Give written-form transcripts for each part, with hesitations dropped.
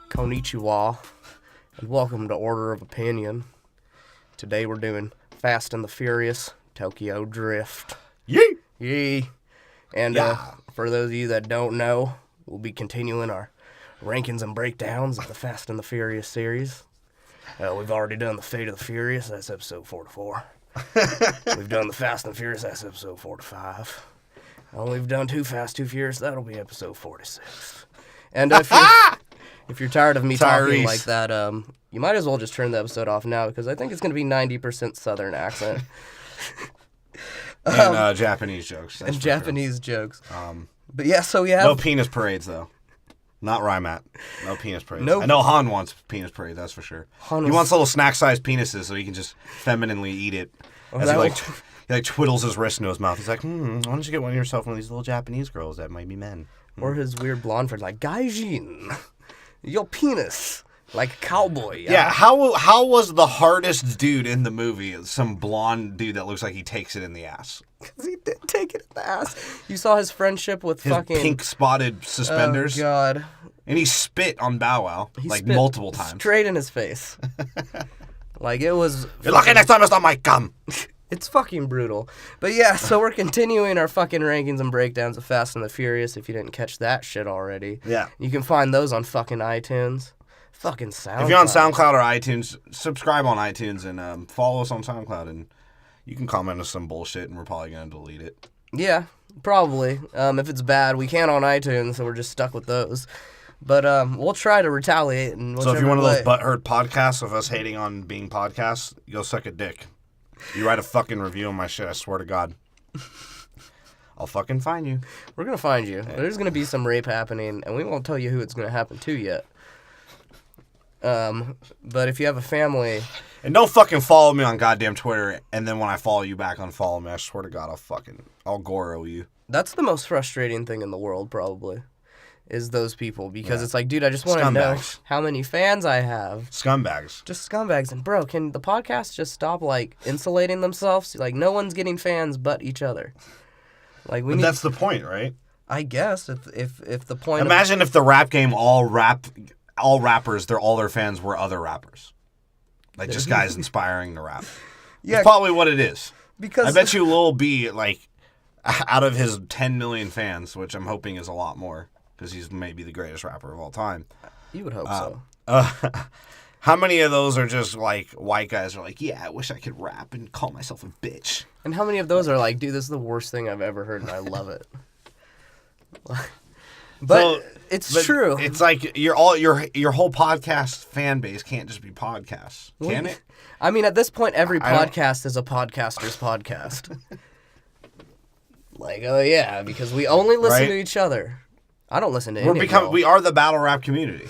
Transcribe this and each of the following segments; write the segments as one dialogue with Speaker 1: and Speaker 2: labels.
Speaker 1: Konnichiwa, and welcome to Order of Opinion. Today we're doing Fast and the Furious, Tokyo Drift.
Speaker 2: Yee!
Speaker 1: Yee! And for those of you that don't know, we'll be continuing our rankings and breakdowns of the Fast and the Furious series. We've already done the Fate of the Furious, that's episode 4 to 4. We've done the Fast and the Furious, that's episode 4 to 5. We've done Too Fast, Too Furious, that'll be episode 46. And if you're tired of me talking like that, you might as well just turn the episode off now, because I think it's going to be 90% Southern accent.
Speaker 2: And Japanese jokes.
Speaker 1: And Japanese jokes. But yeah, so we have...
Speaker 2: No penis parades, though. Not where I'm at. No penis parades.
Speaker 1: Nope.
Speaker 2: I know Han wants penis parades, that's for sure. He wants little snack-sized penises so he can just femininely eat it. As he twiddles his wrist into his mouth. He's like, why don't you get yourself one of these little Japanese girls that might be men?
Speaker 1: Or his weird blonde friend, like, Gaijin, your penis, like a cowboy.
Speaker 2: Yeah, how was the hardest dude in the movie some blonde dude that looks like he takes it in the ass?
Speaker 1: Because he did take it in the ass. You saw his friendship with
Speaker 2: his
Speaker 1: fucking...
Speaker 2: pink-spotted suspenders.
Speaker 1: Oh, God.
Speaker 2: And he spit on Bow Wow, multiple times.
Speaker 1: Straight in his face. Like, it was...
Speaker 2: You're lucky next time it's not my gum.
Speaker 1: It's fucking brutal. But yeah, so we're continuing our fucking rankings and breakdowns of Fast and the Furious, if you didn't catch that shit already.
Speaker 2: Yeah.
Speaker 1: You can find those on fucking iTunes. Fucking SoundCloud.
Speaker 2: If you're on SoundCloud or iTunes, subscribe on iTunes and follow us on SoundCloud, and you can comment on some bullshit, and we're probably going to delete it.
Speaker 1: Yeah, probably. If it's bad, we can't on iTunes, so we're just stuck with those. But we'll try to retaliate.
Speaker 2: So if you're one of those butthurt podcasts of us hating on being podcasts, go suck a dick. You write a fucking review on my shit, I swear to God. I'll fucking find you.
Speaker 1: We're going to find you. Yeah. There's going to be some rape happening, and we won't tell you who it's going to happen to yet. But if you have a family...
Speaker 2: And don't fucking follow me on goddamn Twitter, and then when I follow you back, unfollow me. I swear to God, I'll Goro you.
Speaker 1: That's the most frustrating thing in the world, probably, is those people. Because it's like, dude, I just want to know how many fans I have.
Speaker 2: Scumbags.
Speaker 1: Just scumbags. And, bro, can the podcast just stop, like, insulating themselves? Like, no one's getting fans but each other. Like,
Speaker 2: that's the point, right?
Speaker 1: I guess, if the point...
Speaker 2: Imagine if the rap game all rappers, all their fans were other rappers. Like, just guys inspiring to rap. Yeah. That's probably what it is. Because I bet you Lil B, like, out of his 10 million fans, which I'm hoping is a lot more, because he's maybe the greatest rapper of all time.
Speaker 1: You would hope so.
Speaker 2: How many of those are just, like, white guys are like, yeah, I wish I could rap and call myself a bitch?
Speaker 1: And how many of those are like, dude, this is the worst thing I've ever heard, and I love it? But it's true.
Speaker 2: It's like your whole podcast fan base can't just be podcasts, can it?
Speaker 1: I mean, at this point, every podcast is a podcaster's podcast. Like, oh yeah, because we only listen to each other. I don't listen to anyone.
Speaker 2: We are the battle rap community.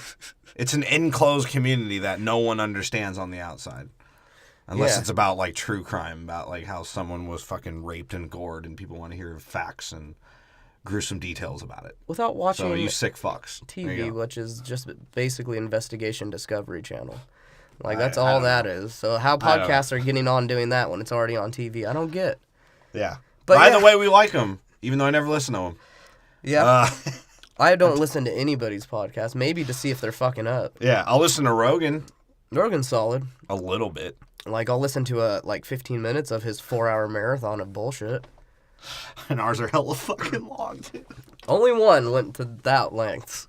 Speaker 2: It's an enclosed community that no one understands on the outside. Unless it's about, like, true crime, about, like, how someone was fucking raped and gored, and people want to hear facts and gruesome details about it.
Speaker 1: Without watching
Speaker 2: you sick fucks.
Speaker 1: TV, which is just basically investigation Discovery Channel. Like, that's all that is. So how podcasts are getting on doing that when it's already on TV, I don't get.
Speaker 2: Yeah. But either way, we like them, even though I never listen to them.
Speaker 1: Yeah. I don't listen to anybody's podcast, maybe to see if they're fucking up.
Speaker 2: Yeah, I'll listen to Rogan.
Speaker 1: Rogan's solid.
Speaker 2: A little bit.
Speaker 1: Like, I'll listen to 15 minutes of his 4-hour marathon of bullshit.
Speaker 2: And ours are hella fucking long, dude.
Speaker 1: Only one went to that length.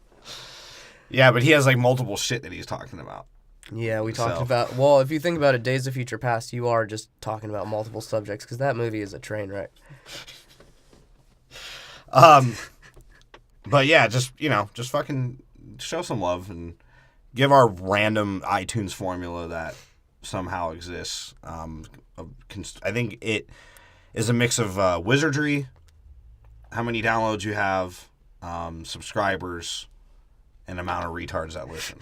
Speaker 2: Yeah, but he has, like, multiple shit that he's talking about.
Speaker 1: Yeah, we talked about... Well, if you think about it, Days of Future Past, you are just talking about multiple subjects, because that movie is a train wreck.
Speaker 2: But yeah, just fucking show some love and give our random iTunes formula that somehow exists. I think it is a mix of wizardry, how many downloads you have, subscribers, and amount of retards that listen.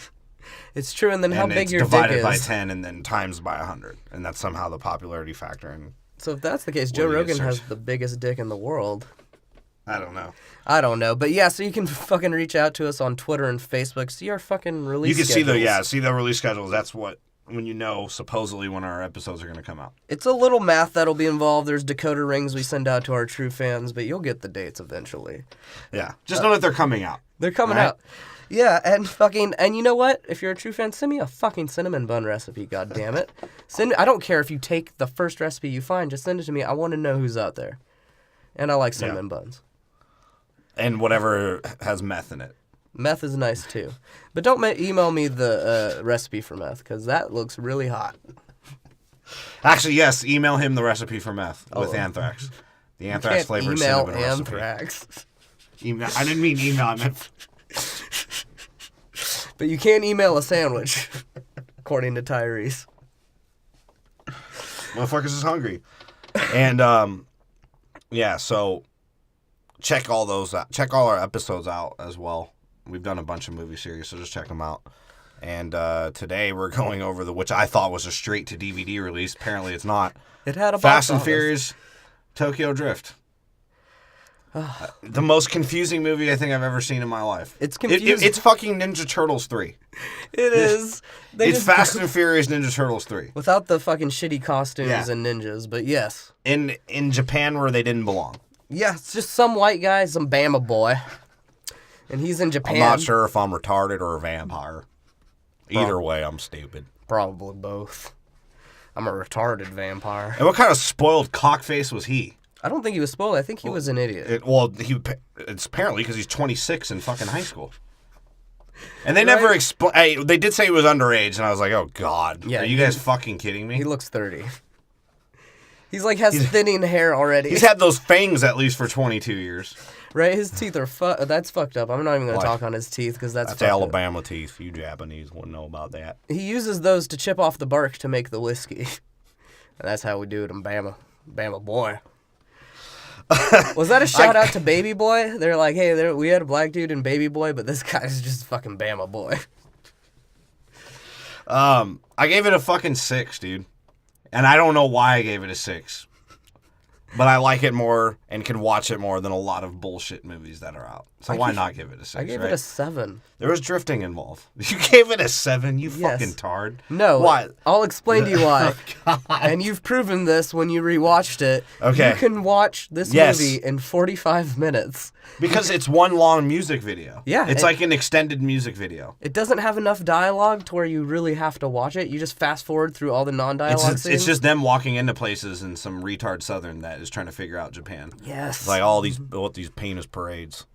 Speaker 1: It's true, and then how big your dick is.
Speaker 2: Divided by 10 and then times by 100, and that's somehow the popularity factor. And
Speaker 1: so if that's the case, Joe Rogan has the biggest dick in the world.
Speaker 2: I don't know.
Speaker 1: I don't know. But yeah, so you can fucking reach out to us on Twitter and Facebook. See our fucking release
Speaker 2: You can
Speaker 1: schedules.
Speaker 2: see the release schedules. That's when you know supposedly when our episodes are going to come out.
Speaker 1: It's a little math that'll be involved. There's decoder rings we send out to our true fans, but you'll get the dates eventually.
Speaker 2: Yeah. Just know that they're coming out.
Speaker 1: They're coming out. Yeah, and you know what? If you're a true fan, send me a fucking cinnamon bun recipe, goddammit. I don't care if you take the first recipe you find, just send it to me. I want to know who's out there. And I like cinnamon buns.
Speaker 2: And whatever has meth in it.
Speaker 1: Meth is nice too. But don't email me the recipe for meth, because that looks really hot.
Speaker 2: Actually, yes, email him the recipe for meth with anthrax. The anthrax flavored cinnamon
Speaker 1: anthrax.
Speaker 2: Email. I didn't mean email. I meant...
Speaker 1: But you can't email a sandwich, according to Tyrese.
Speaker 2: Motherfuckers is hungry. And, yeah, so check all those out. Check all our episodes out as well. We've done a bunch of movie series, so just check them out. And today we're going over which I thought was a straight to DVD release. Apparently it's not.
Speaker 1: It had a
Speaker 2: Fast and Furious Tokyo Drift. The most confusing movie I think I've ever seen in my life.
Speaker 1: It's confusing.
Speaker 2: It's fucking Ninja Turtles 3.
Speaker 1: It is.
Speaker 2: It's Fast and Furious Ninja Turtles 3.
Speaker 1: Without the fucking shitty costumes and ninjas, but yes.
Speaker 2: In Japan where they didn't belong.
Speaker 1: Yeah, it's just some white guy, some Bama boy. And he's in Japan.
Speaker 2: I'm not sure if I'm retarded or a vampire. Either way, I'm stupid.
Speaker 1: Probably both. I'm a retarded vampire.
Speaker 2: And what kind of spoiled cockface was he?
Speaker 1: I don't think he was spoiled. I think he was an idiot.
Speaker 2: It's apparently because he's 26 in fucking high school. And they never explain. They did say he was underage, and I was like, oh, God. Yeah, are you guys fucking kidding me?
Speaker 1: He looks 30. He's has thinning hair already.
Speaker 2: He's had those fangs at least for 22 years.
Speaker 1: Right? His teeth are that's fucked up. I'm not even going to talk on his teeth because that's
Speaker 2: Alabama teeth. You Japanese wouldn't know about that.
Speaker 1: He uses those to chip off the bark to make the whiskey. And that's how we do it in Bama. Bama boy. Was that a shout out to Baby Boy? They're like, hey, we had a black dude in Baby Boy, but this guy's just fucking Bama boy.
Speaker 2: I gave it a fucking 6, dude. And I don't know why I gave it a 6. But I like it more and can watch it more than a lot of bullshit movies that are out. So why not give it a 6?
Speaker 1: I gave it a 7.
Speaker 2: There was drifting involved. You gave it a 7? You fucking tard.
Speaker 1: No.
Speaker 2: Why?
Speaker 1: I'll explain to you why. Oh, and you've proven this when you rewatched it.
Speaker 2: Okay.
Speaker 1: You can watch this movie in 45 minutes.
Speaker 2: Because it's one long music video.
Speaker 1: Yeah.
Speaker 2: It's like an extended music video.
Speaker 1: It doesn't have enough dialogue to where you really have to watch it. You just fast forward through all the non-dialogue scenes.
Speaker 2: It's just them walking into places in some retard southern that is trying to figure out Japan.
Speaker 1: Yes.
Speaker 2: It's like these penis parades.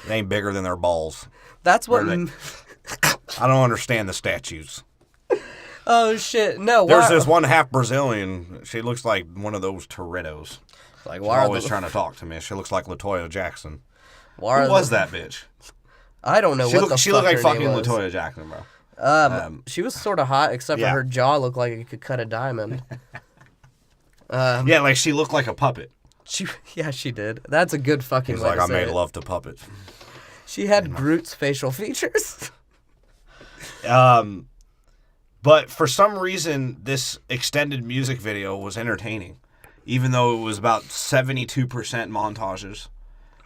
Speaker 2: They ain't bigger than their balls.
Speaker 1: That's what...
Speaker 2: I don't understand the statues.
Speaker 1: Oh, shit. No,
Speaker 2: There's this one half Brazilian. She looks like one of those Torettos.
Speaker 1: Like,
Speaker 2: why She's always trying to talk to me. She looks like LaToya Jackson. Who was that bitch?
Speaker 1: I don't know
Speaker 2: She looked like fucking LaToya Jackson, bro.
Speaker 1: She was sort of hot, except for her jaw looked like it could cut a diamond.
Speaker 2: Yeah, like she looked like a puppet.
Speaker 1: She did. That's a good fucking way to say
Speaker 2: I made love to puppets.
Speaker 1: She had Groot's facial features.
Speaker 2: But for some reason, this extended music video was entertaining. Even though it was about 72% montages.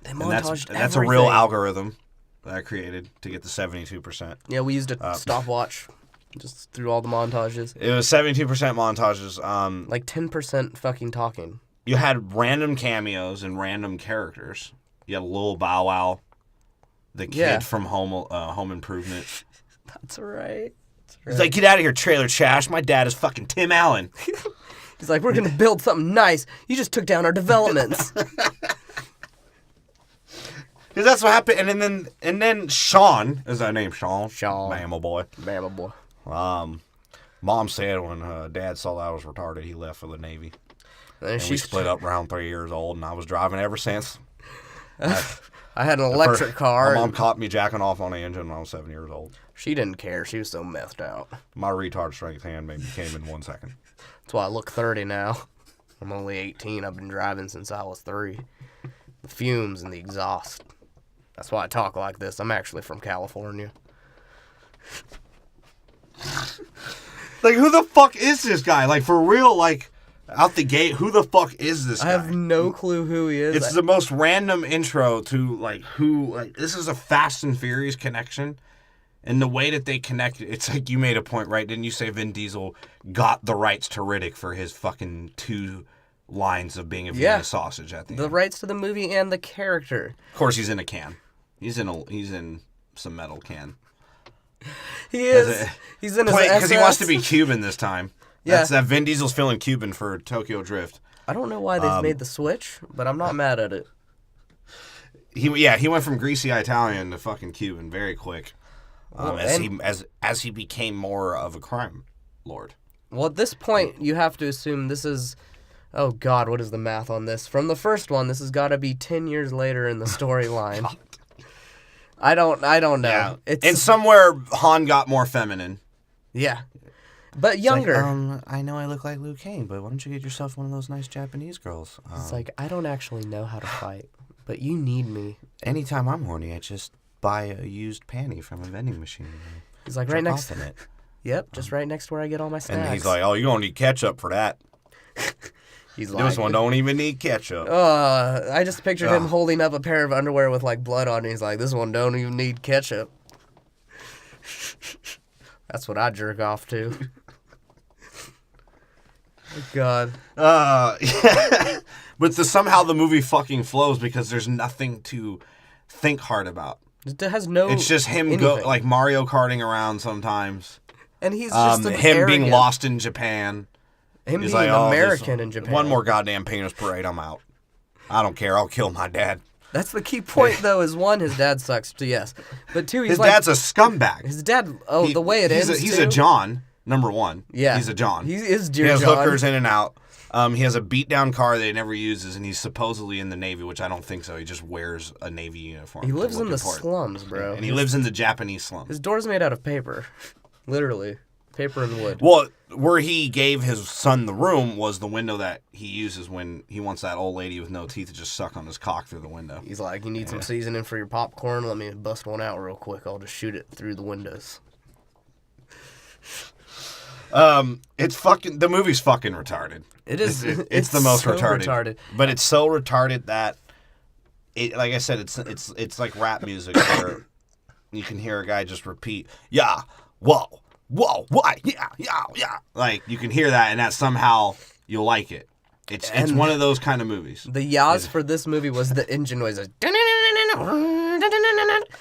Speaker 1: They montaged
Speaker 2: that's a real algorithm that I created to get the 72%.
Speaker 1: Yeah, we used a stopwatch just through all the montages.
Speaker 2: It was 72% montages.
Speaker 1: Like 10% fucking talking.
Speaker 2: You had random cameos and random characters. You had Lil Bow Wow, the kid from Home Improvement.
Speaker 1: That's right.
Speaker 2: He's like, get out of here, trailer trash. My dad is fucking Tim Allen.
Speaker 1: He's like, we're going to build something nice. You just took down our developments.
Speaker 2: Because that's what happened. And then Sean, is that name Sean?
Speaker 1: Sean.
Speaker 2: Bama boy.
Speaker 1: Bama boy.
Speaker 2: Mom said when Dad saw that I was retarded, he left for the Navy. And we split up around 3 years old, and I was driving ever since.
Speaker 1: I had an electric car.
Speaker 2: My mom caught me jacking off on the engine when I was 7 years old.
Speaker 1: She didn't care. She was so methed out.
Speaker 2: My retard strength hand maybe came in 1 second.
Speaker 1: That's why I look 30 now. I'm only 18. I've been driving since I was 3. The fumes and the exhaust. That's why I talk like this. I'm actually from California.
Speaker 2: Like, who the fuck is this guy? Like, for real, like, Out the gate, who the fuck is this guy?
Speaker 1: I have no clue who he is.
Speaker 2: It's the most random intro to, like, this is a Fast and Furious connection. And the way that they connect, it's like you made a point, right? Didn't you say Vin Diesel got the rights to Riddick for his fucking 2 lines of being a Vienna sausage at the end?
Speaker 1: The rights to the movie and the character.
Speaker 2: Of course, he's in a can. He's in some metal can.
Speaker 1: He is. He's in his SS.
Speaker 2: Because he wants to be Cuban this time.
Speaker 1: Yeah.
Speaker 2: That's that Vin Diesel's feeling Cuban for Tokyo Drift.
Speaker 1: I don't know why they've made the switch, but I'm not mad at it.
Speaker 2: He went from greasy Italian to fucking Cuban very quick. As he became more of a crime lord.
Speaker 1: Well, at this point, you have to assume this is... Oh, God, what is the math on this? From the first one, this has got to be 10 years later in the storyline. I don't know.
Speaker 2: Yeah. And somewhere, Han got more feminine.
Speaker 1: Yeah. But younger.
Speaker 2: Like, I know I look like Liu Kang, but why don't you get yourself one of those nice Japanese girls?
Speaker 1: It's like, I don't actually know how to fight, but you need me.
Speaker 2: Anytime I'm horny, I just buy a used panty from a vending machine.
Speaker 1: He's like, right next to it. Yep, just right next to where I get all my snacks.
Speaker 2: And he's like, oh, you're going to need ketchup for that.
Speaker 1: He's like,
Speaker 2: this one don't even need ketchup.
Speaker 1: I just pictured him holding up a pair of underwear with, like, blood on it. He's like, this one don't even need ketchup. That's what I jerk off to. Oh, God.
Speaker 2: But somehow the movie fucking flows because there's nothing to think hard about.
Speaker 1: It has no...
Speaker 2: It's just him like Mario Karting around sometimes.
Speaker 1: And he's just
Speaker 2: him
Speaker 1: arrogant.
Speaker 2: being lost in Japan.
Speaker 1: Him
Speaker 2: he's
Speaker 1: being
Speaker 2: like,
Speaker 1: American in Japan.
Speaker 2: One more goddamn painters parade, I'm out. I don't care. I'll kill my dad.
Speaker 1: That's the key point, though, is one, his dad sucks, yes. But two, he's
Speaker 2: his dad's a scumbag.
Speaker 1: His dad, the way it ends,
Speaker 2: He's a John, number one.
Speaker 1: Yeah.
Speaker 2: He's a John.
Speaker 1: He is dear
Speaker 2: He has
Speaker 1: John.
Speaker 2: hookers in and out. He has a beat-down car that he never uses, and he's supposedly in the Navy, which I don't think so. He just wears a Navy uniform.
Speaker 1: He lives in the slums, bro.
Speaker 2: And he lives in the Japanese slums.
Speaker 1: His door's made out of paper. Literally. Paper and wood.
Speaker 2: Well, where he gave his son the room was the window that he uses when he wants that old lady with no teeth to just suck on his cock through the window.
Speaker 1: He's like, you need some seasoning for your popcorn? Let me bust one out real quick. I'll just shoot it through the windows.
Speaker 2: It's fucking... The movie's fucking retarded.
Speaker 1: It is.
Speaker 2: It's the most
Speaker 1: so
Speaker 2: retarded. But it's so retarded that... like I said, it's like rap music where you can hear a guy just repeat, yeah, whoa, why, yeah. Like, you can hear that, and that somehow you'll like it. It's one of those kind of movies.
Speaker 1: The yas for this movie was the engine noises.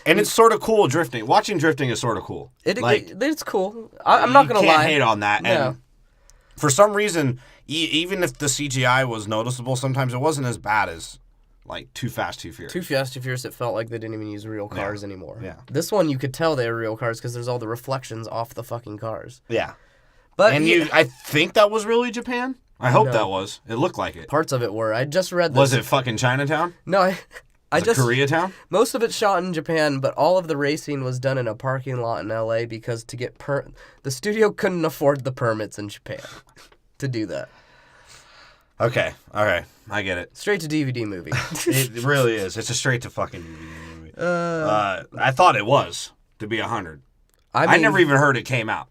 Speaker 2: And it's sort of cool drifting. Watching drifting is sort of cool.
Speaker 1: It's cool. I'm not going to lie.
Speaker 2: You can't hate on that.
Speaker 1: No.
Speaker 2: And for some reason, even if the CGI was noticeable, sometimes it wasn't as bad as, like, Too Fast, Too Furious.
Speaker 1: Too Fast, Too Furious, it felt like they didn't even use real cars anymore.
Speaker 2: Yeah.
Speaker 1: This one, you could tell they were real cars because there's all the reflections off the fucking cars.
Speaker 2: Yeah.
Speaker 1: But
Speaker 2: I think that was really Japan. I hope that was. It looked like it.
Speaker 1: Parts of it were. I just read this.
Speaker 2: Was it fucking Chinatown?
Speaker 1: No,
Speaker 2: Was it Koreatown?
Speaker 1: Most of it's shot in Japan, but all of the racing was done in a parking lot in LA because to get the studio couldn't afford the permits in Japan to do that.
Speaker 2: Okay, I get it.
Speaker 1: Straight to DVD movie.
Speaker 2: It really is. It's a straight to fucking DVD movie. I thought it was, to be 100. I never even heard it came out.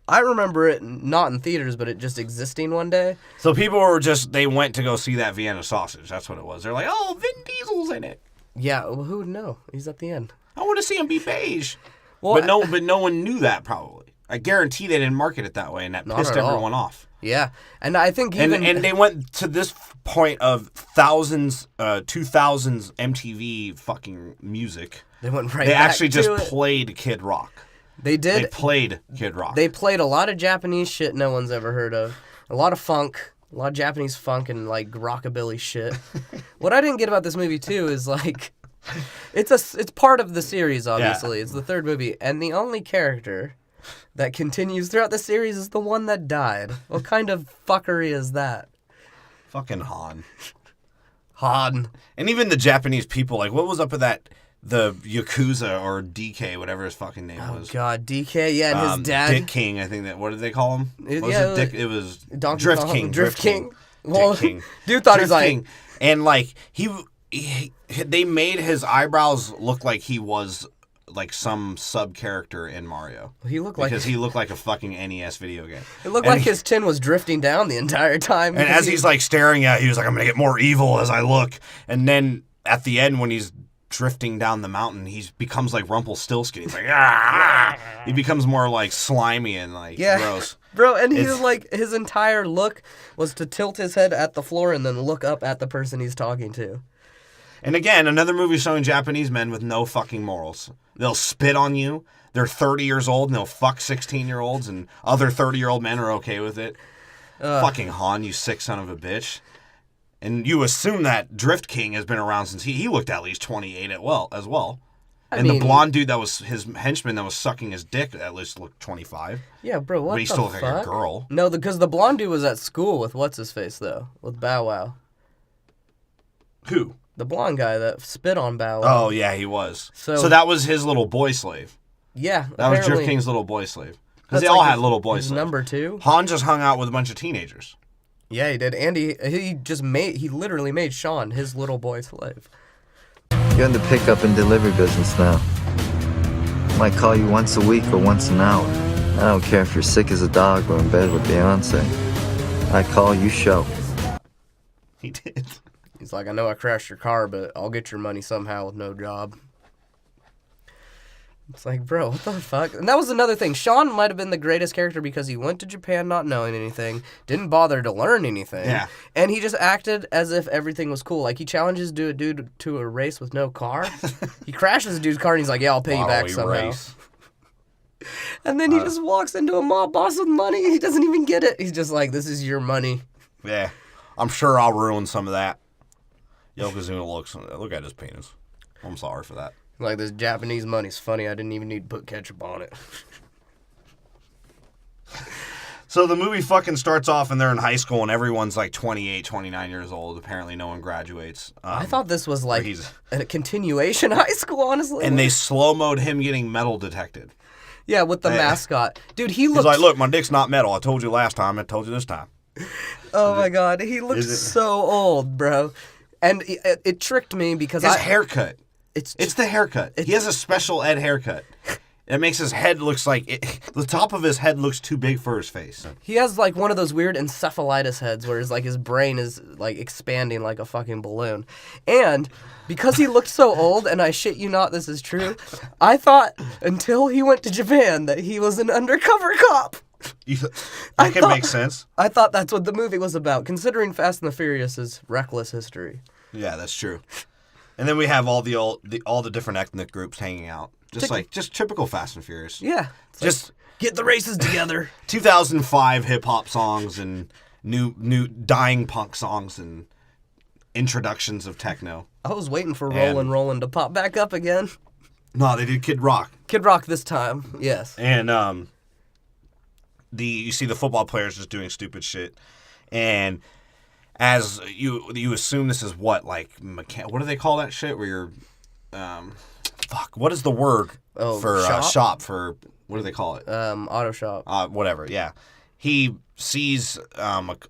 Speaker 1: I remember it not in theaters, but it just existing one day.
Speaker 2: So people were they went to go see that Vienna sausage. That's what it was. They're like, oh, Vin Diesel's in it.
Speaker 1: Yeah, well, who would know? He's at the end.
Speaker 2: I want to see him be beige.
Speaker 1: Well,
Speaker 2: but no one knew that probably. I guarantee they didn't market it that way, and that pissed everyone off.
Speaker 1: Yeah, and I think even...
Speaker 2: And they went to this point of 2000s MTV fucking music.
Speaker 1: They went right
Speaker 2: They
Speaker 1: back
Speaker 2: actually
Speaker 1: to
Speaker 2: just
Speaker 1: it.
Speaker 2: Played Kid Rock.
Speaker 1: They did.
Speaker 2: They played Kid Rock.
Speaker 1: They played a lot of Japanese shit no one's ever heard of. A lot of funk. A lot of Japanese funk and, like, rockabilly shit. What I didn't get about this movie, too, is, like... It's part of the series, obviously. Yeah. It's the third movie. And the only character that continues throughout the series is the one that died. What kind of fuckery is that?
Speaker 2: Fucking Han.
Speaker 1: Han.
Speaker 2: And even the Japanese people, like, what was up with that... The Yakuza or DK, whatever his fucking name was.
Speaker 1: Oh, God, DK, yeah, and his dad.
Speaker 2: Dick King, I think that. What did they call him? It was
Speaker 1: Drift King.
Speaker 2: Drift King.
Speaker 1: Well,
Speaker 2: Dick King.
Speaker 1: Dude thought
Speaker 2: Drift
Speaker 1: he was
Speaker 2: King. And, like, they made his eyebrows look like he was like some sub character in Mario.
Speaker 1: He looked
Speaker 2: he looked like a fucking NES video game.
Speaker 1: It looked like his chin was drifting down the entire time.
Speaker 2: And as he's like staring at, he was like, "I'm gonna get more evil as I look." And then at the end, when he's drifting down the mountain, he becomes like Rumpelstiltskin. He's like, ah! He becomes more like slimy and like gross.
Speaker 1: Bro, and he was like, his entire look was to tilt his head at the floor and then look up at the person he's talking to.
Speaker 2: And again, another movie showing Japanese men with no fucking morals. They'll spit on you. They're 30 years old and they'll fuck 16-year-olds and other 30-year-old men are okay with it. Fucking Han, you sick son of a bitch. And you assume that Drift King has been around since he looked at least 28 as well. And the blonde dude that was his henchman that was sucking his dick at least looked 25.
Speaker 1: Yeah, bro, what the fuck? But he still looked like a girl. No, because the blonde dude was at school with what's-his-face, though, with Bow Wow.
Speaker 2: Who?
Speaker 1: The blonde guy that spit on Bow Wow.
Speaker 2: Oh, yeah, he was. So that was his little boy slave.
Speaker 1: Yeah,
Speaker 2: that was Drift King's little boy slave. Because they all had little boy slaves.
Speaker 1: Number 2?
Speaker 2: Han just hung out with a bunch of teenagers.
Speaker 1: Yeah, he did. And he literally made Sean his little boy slave.
Speaker 3: You're in the pickup and delivery business now. Might call you once a week or once an hour. I don't care if you're sick as a dog or in bed with Beyonce. I call, you show.
Speaker 2: He did.
Speaker 1: He's like, I know I crashed your car, but I'll get your money somehow with no job. It's like, bro, what the fuck? And that was another thing. Sean might have been the greatest character because he went to Japan not knowing anything, didn't bother to learn anything, and he just acted as if everything was cool. Like, he challenges a dude to a race with no car. He crashes a dude's car, and he's like, yeah, I'll pay you back somehow. And then he just walks into a mob boss with money. He doesn't even get it. He's just like, this is your money.
Speaker 2: Yeah. I'm sure I'll ruin some of that. Yokozuna look at his penis. I'm sorry for that.
Speaker 1: Like, this Japanese money's funny. I didn't even need to put ketchup on it.
Speaker 2: So the movie fucking starts off and they're in high school and everyone's like 28, 29 years old. Apparently no one graduates.
Speaker 1: I thought this was like a continuation high school, honestly.
Speaker 2: And they slow-mo'd him getting metal detected.
Speaker 1: Yeah, with the mascot. Dude, he's
Speaker 2: like, look, my dick's not metal. I told you last time. I told you this time.
Speaker 1: Oh, my God. He looks so old, bro. And it tricked me because
Speaker 2: his haircut. It's the haircut. He has a special ed haircut. It makes his head looks like the top of his head looks too big for his face.
Speaker 1: He has like one of those weird encephalitis heads where his brain is like expanding like a fucking balloon. And because he looked so old, and I shit you not, this is true, I thought until he went to Japan that he was an undercover cop.
Speaker 2: That can make sense.
Speaker 1: I thought that's what the movie was about, considering Fast and the Furious' reckless history.
Speaker 2: Yeah, that's true. And then we have all the different ethnic groups hanging out. Just typical Fast and Furious.
Speaker 1: Yeah.
Speaker 2: Just
Speaker 1: get the races together.
Speaker 2: 2005 hip-hop songs and new dying punk songs and introductions of techno.
Speaker 1: I was waiting for Rollin' to pop back up again.
Speaker 2: No, they did Kid Rock.
Speaker 1: Kid Rock this time, yes.
Speaker 2: And you see the football players just doing stupid shit. And as you assume this is what do they call that shit where you're what is the word for shop for what do they call it?
Speaker 1: Auto shop.
Speaker 2: Whatever, yeah. He sees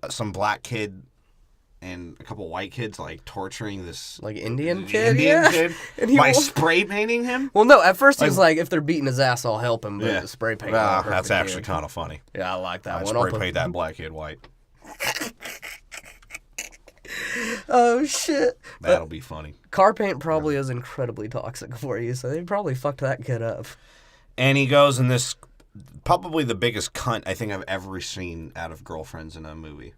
Speaker 2: some black kid and a couple white kids like torturing this
Speaker 1: Indian kid,
Speaker 2: and by spray painting him.
Speaker 1: Well, no, at first he was like, if they're beating his ass, I'll help him. But the spray paint.
Speaker 2: That's actually kind of funny.
Speaker 1: Yeah, I like that
Speaker 2: one. Spray paint that black kid white.
Speaker 1: Oh shit!
Speaker 2: That'll be funny.
Speaker 1: Car paint probably is incredibly toxic for you, so they probably fucked that kid up.
Speaker 2: And he goes in this, probably the biggest cunt I think I've ever seen out of girlfriends in a movie.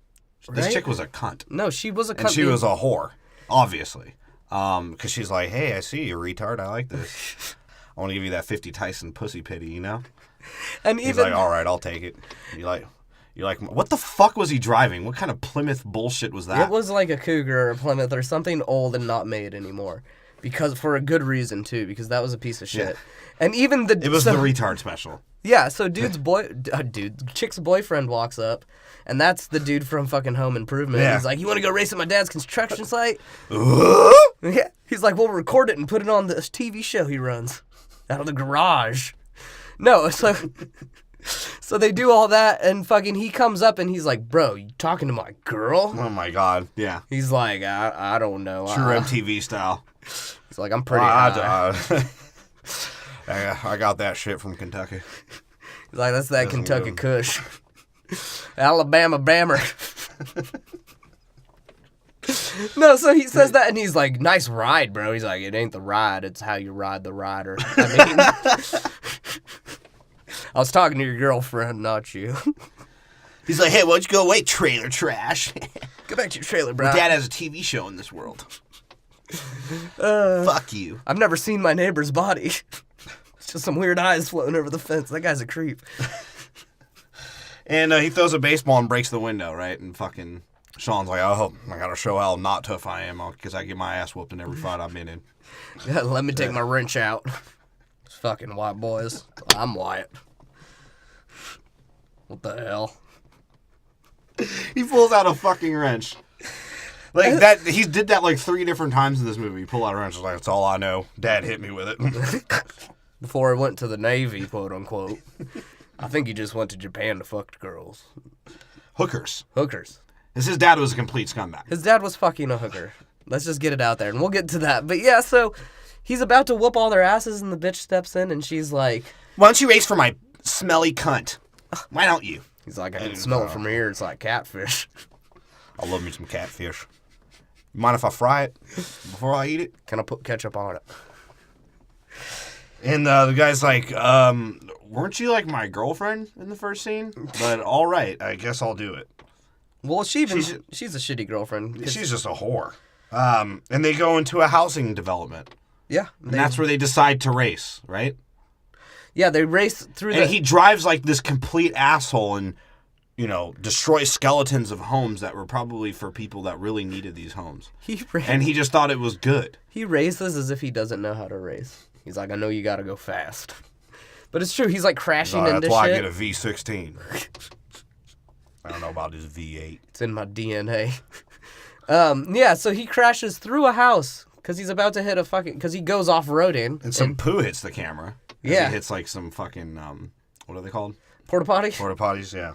Speaker 2: This chick was a cunt.
Speaker 1: No, she was a cunt.
Speaker 2: And she was a whore, obviously. Because she's like, hey, I see you, retard. I like this. I want to give you that 50 Tyson pussy pity, you know?
Speaker 1: And
Speaker 2: he's like, all right, I'll take it. You're like, what the fuck was he driving? What kind of Plymouth bullshit was that?
Speaker 1: It was like a Cougar or a Plymouth or something old and not made anymore. Because for a good reason, too, because that was a piece of shit. Yeah. And even
Speaker 2: it was the retard special.
Speaker 1: Yeah, so chick's boyfriend walks up, and that's the dude from fucking Home Improvement. Yeah. He's like, you want to go race at my dad's construction site? Yeah. He's like, we'll record it and put it on this TV show he runs out of the garage. No, so they do all that, and fucking he comes up and he's like, bro, you talking to my girl?
Speaker 2: Oh my God, yeah.
Speaker 1: He's like, I don't know.
Speaker 2: True MTV style.
Speaker 1: He's like, I'm pretty high.
Speaker 2: I got that shit from Kentucky.
Speaker 1: He's like, that's that
Speaker 2: Doesn't
Speaker 1: Kentucky
Speaker 2: go.
Speaker 1: Kush. Alabama Bammer. No, so he says that, and he's like, nice ride, bro. He's like, it ain't the ride, it's how you ride the rider. I mean, I was talking to your girlfriend, not you.
Speaker 2: He's like, hey, why don't you go away, trailer trash?
Speaker 1: Go back to your trailer, bro.
Speaker 2: Dad has a TV show in this world. Fuck you.
Speaker 1: I've never seen my neighbor's body. It's just some weird eyes floating over the fence. That guy's a creep.
Speaker 2: And he throws a baseball and breaks the window, right? And fucking Sean's like, oh, I gotta show how not tough I am because I get my ass whooped in every fight I've been in.
Speaker 1: Yeah, let me take my wrench out. It's fucking white boys. I'm white. What the hell?
Speaker 2: He pulls out a fucking wrench. Like that, he did that like 3 different times in this movie. He pulled out a wrench. He's like, that's all I know. Dad hit me with it.
Speaker 1: Before I went to the Navy, quote unquote. I think he just went to Japan to fuck girls.
Speaker 2: Hookers.
Speaker 1: Hookers.
Speaker 2: His dad was a complete scumbag.
Speaker 1: His dad was fucking a hooker. Let's just get it out there, and we'll get to that. But yeah, so he's about to whoop all their asses, and the bitch steps in, and she's like,
Speaker 2: why don't you race for my smelly cunt? Why don't you?
Speaker 1: He's like, I can smell it from here. It's like catfish.
Speaker 2: I love me some catfish. You mind if I fry it before I eat it?
Speaker 1: Can I put ketchup on it?
Speaker 2: And the guy's like, weren't you like my girlfriend in the first scene? But all right, I guess I'll do it.
Speaker 1: Well, she's a shitty girlfriend.
Speaker 2: She's just a whore. And they go into a housing development.
Speaker 1: Yeah.
Speaker 2: And that's where they decide to race, right?
Speaker 1: Yeah, they race through
Speaker 2: and he drives like this complete asshole and, you know, destroys skeletons of homes that were probably for people that really needed these homes. And he just thought it was good.
Speaker 1: He races as if he doesn't know how to race. He's like, I know you gotta go fast. But it's true, he's like crashing into shit.
Speaker 2: That's why I get a V16. I don't know about his V8.
Speaker 1: It's in my DNA. Yeah, so he crashes through a house because he's about to hit a fucking... Because he goes off-roading.
Speaker 2: And some poo hits the camera.
Speaker 1: Yeah.
Speaker 2: He hits like some fucking... what are they called?
Speaker 1: Porta potty?
Speaker 2: Porta potties, yeah.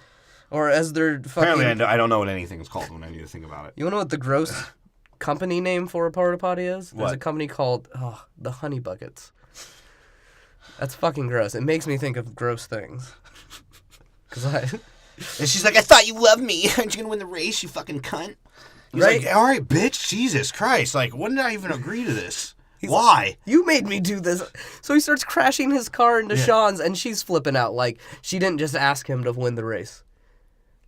Speaker 1: Or as they're fucking...
Speaker 2: Apparently, I don't know what anything's called when I need to think about it.
Speaker 1: You wanna know what the gross company name for a porta potty is? There's
Speaker 2: What?
Speaker 1: a company called the Honey Buckets. That's fucking gross. It makes me think of gross things.
Speaker 2: And she's like, I thought you loved me. Aren't you gonna win the race, you fucking cunt? He's
Speaker 1: Right?
Speaker 2: like, all right, bitch, Jesus Christ. Like, when did I even agree to this? Why?
Speaker 1: You made me do this. So he starts crashing his car into Sean's, and she's flipping out like she didn't just ask him to win the race.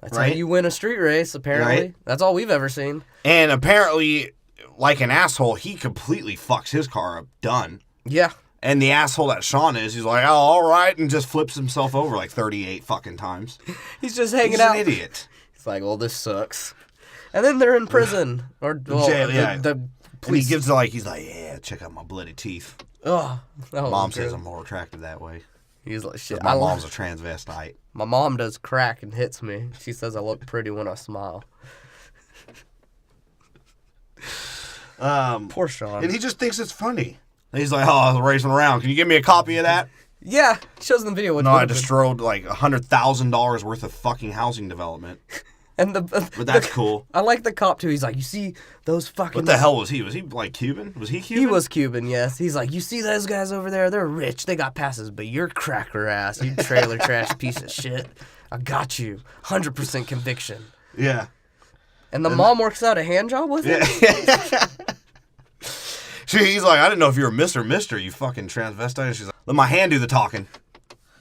Speaker 1: That's how you win a street race, apparently.
Speaker 2: Right.
Speaker 1: That's all we've ever seen.
Speaker 2: And apparently, like an asshole, he completely fucks his car up. Done.
Speaker 1: Yeah.
Speaker 2: And the asshole that Sean is, he's like, oh, all right, and just flips himself over like 38 fucking times.
Speaker 1: He's just hanging
Speaker 2: He's
Speaker 1: out.
Speaker 2: an idiot.
Speaker 1: He's like, well, this sucks. And then they're in prison. Or well,
Speaker 2: Jail, yeah.
Speaker 1: the
Speaker 2: And
Speaker 1: police.
Speaker 2: he gives it like, he's like, yeah, check out my bloody teeth.
Speaker 1: Oh,
Speaker 2: Mom says I'm more attractive that way.
Speaker 1: He's like, shit.
Speaker 2: My mom's a transvestite.
Speaker 1: My mom does crack and hits me. She says I look pretty when I smile. Poor Sean.
Speaker 2: And he just thinks it's funny. And he's like, oh, I was racing around. Can you give me a copy of that?
Speaker 1: Yeah, shows in the video.
Speaker 2: No, I destroyed like $100,000 worth of fucking housing development.
Speaker 1: And
Speaker 2: But that's cool.
Speaker 1: I like the cop too. He's like, you see those fucking...
Speaker 2: What the hell was he? Was he like Cuban? Was he Cuban?
Speaker 1: He was Cuban, yes. He's like, you see those guys over there? They're rich. They got passes, but you're cracker ass. You trailer trash piece of shit. I got you. 100% conviction.
Speaker 2: Yeah.
Speaker 1: And the mom works out a hand job with him?
Speaker 2: Yeah. He's like, I didn't know if you were Mr. You fucking transvestite. She's like, let my hand do the talking.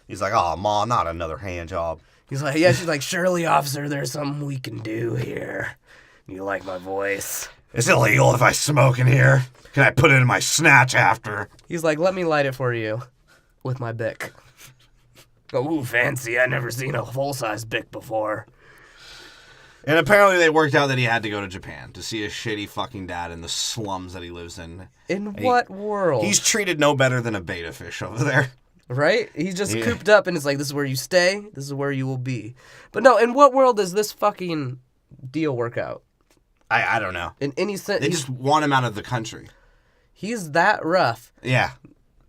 Speaker 2: He's like, oh, Mom, not another hand job.
Speaker 1: He's like, yeah, she's like, surely, officer, there's something we can do here. You like my voice?
Speaker 2: It's illegal if I smoke in here. Can I put it in my snatch after?
Speaker 1: He's like, let me light it for you with my Bic. Ooh, fancy. I never seen a full-size Bic before.
Speaker 2: And apparently they worked out that he had to go to Japan to see his shitty fucking dad in the slums that he lives in.
Speaker 1: In what world?
Speaker 2: He's treated no better than a beta fish over there.
Speaker 1: Right? He's just cooped up and it's like, this is where you stay, this is where you will be. But no, in what world does this fucking deal work out?
Speaker 2: I don't know.
Speaker 1: In any sense.
Speaker 2: They just want him out of the country.
Speaker 1: He's that rough.
Speaker 2: Yeah.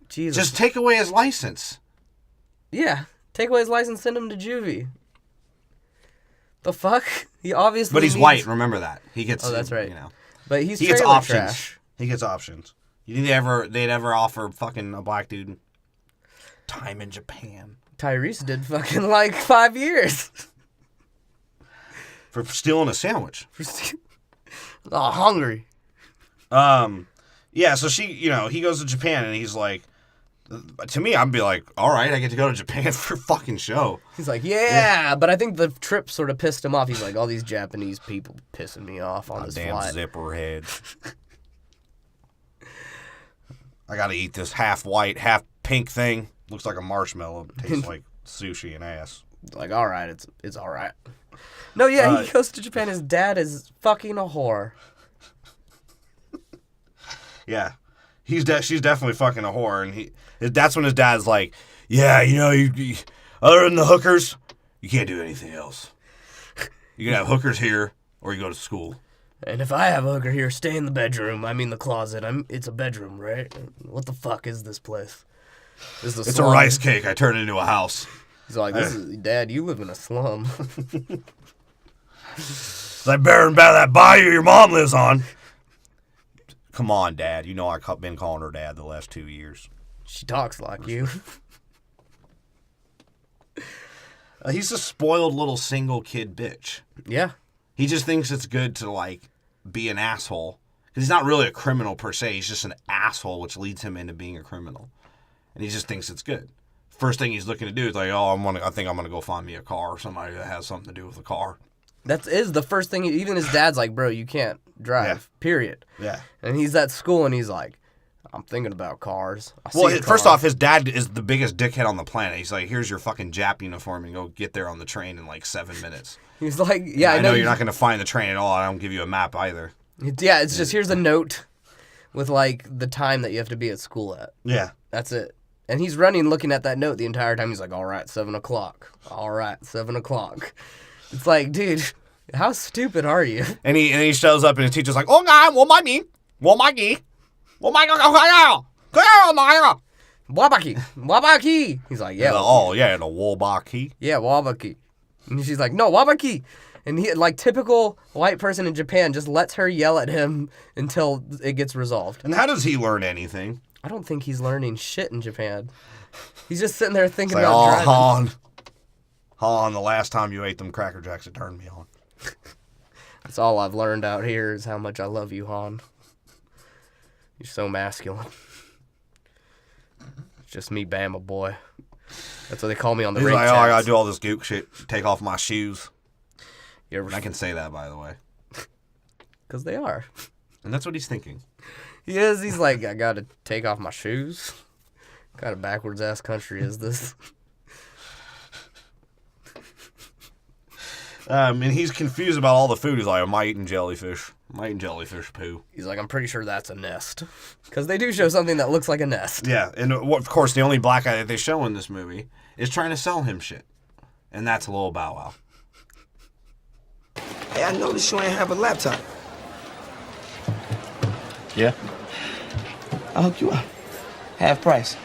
Speaker 1: Jesus.
Speaker 2: Just take away his license.
Speaker 1: Yeah. Take away his license, send him to juvie. The fuck? He obviously
Speaker 2: But he's
Speaker 1: needs...
Speaker 2: white, remember that. He gets...
Speaker 1: Oh, that's right.
Speaker 2: You know.
Speaker 1: But he's
Speaker 2: He gets
Speaker 1: trailer
Speaker 2: options.
Speaker 1: trash.
Speaker 2: He gets options. You think they'd ever offer fucking a black dude time in Japan.
Speaker 1: Tyrese did fucking like 5 years.
Speaker 2: For stealing a sandwich.
Speaker 1: Oh, hungry.
Speaker 2: Yeah, so he goes to Japan and he's like, to me, I'd be like, all right, I get to go to Japan for a fucking show.
Speaker 1: He's like, yeah, but I think the trip sort of pissed him off. He's like, all these Japanese people pissing me off on this
Speaker 2: damn
Speaker 1: flight.
Speaker 2: zipper head. I gotta eat this half white, half pink thing. Looks like a marshmallow. Tastes like sushi and ass.
Speaker 1: Like, all right, it's all right. No, yeah, he goes to Japan. His dad is fucking a whore.
Speaker 2: Yeah, she's definitely fucking a whore, and that's when his dad's like, yeah, you other than the hookers, you can't do anything else. You can have hookers here, or you go to school.
Speaker 1: And if I have a hooker here, stay in the bedroom. I mean the closet. It's a bedroom, right? What the fuck is this place?
Speaker 2: It's a rice cake. I turned it into a house.
Speaker 1: He's like, Dad, you live in a slum.
Speaker 2: It's like better than that bayou your mom lives on. Come on, Dad. You know I've been calling her Dad the last 2 years.
Speaker 1: She talks like you.
Speaker 2: He's a spoiled little single kid bitch.
Speaker 1: Yeah.
Speaker 2: He just thinks it's good to, like, be an asshole. Because he's not really a criminal per se. He's just an asshole, which leads him into being a criminal. And he just thinks it's good. First thing he's looking to do is like, I think I'm going to go find me a car or somebody that has something to do with a car.
Speaker 1: That is the first thing. Even his dad's like, bro, you can't drive, period.
Speaker 2: Yeah.
Speaker 1: And he's at school and he's like, I'm thinking about cars.
Speaker 2: First off, his dad is the biggest dickhead on the planet. He's like, here's your fucking Jap uniform and go get there on the train in like 7 minutes.
Speaker 1: He's like, yeah,
Speaker 2: I know you're not going to find the train at all. I don't give you a map either.
Speaker 1: Yeah, it's just, here's a note with like the time that you have to be at school at.
Speaker 2: Yeah.
Speaker 1: That's it. And he's running looking at that note the entire time. He's like, all right, 7 o'clock. All right, 7 o'clock. It's like, dude, how stupid are you?
Speaker 2: And he shows up and his teacher's like, oh, God, what my me? What my gi? What my
Speaker 1: Wabaki. Wabaki. He's like, yeah.
Speaker 2: The Wabaki.
Speaker 1: Yeah, Wabaki. And she's like, no, Wabaki. And he, like, typical white person in Japan, just lets her yell at him until it gets resolved.
Speaker 2: And how does he learn anything?
Speaker 1: I don't think he's learning shit in Japan. He's just sitting there thinking
Speaker 2: like,
Speaker 1: about driving.
Speaker 2: Han, the last time you ate them Cracker Jacks, it turned me on.
Speaker 1: That's all I've learned out here is how much I love you, Han. You're so masculine. It's just me, Bama boy. That's what they call me on the
Speaker 2: He's
Speaker 1: ring
Speaker 2: like,
Speaker 1: chats.
Speaker 2: I gotta do all this gook shit, take off my shoes. I can say that, by the way.
Speaker 1: Because they are.
Speaker 2: And that's what he's thinking.
Speaker 1: He is. He's like, I gotta take off my shoes. What kind of backwards ass country is this?
Speaker 2: And he's confused about all the food. He's like, am I eating jellyfish? Am I eating jellyfish poo?
Speaker 1: He's like, I'm pretty sure that's a nest. Because they do show something that looks like a nest.
Speaker 2: Yeah, and of course, the only black guy that they show in this movie is trying to sell him shit. And that's Lil Bow Wow.
Speaker 4: Hey, I noticed you ain't have a laptop.
Speaker 5: Yeah?
Speaker 4: I'll hook you up. Half price.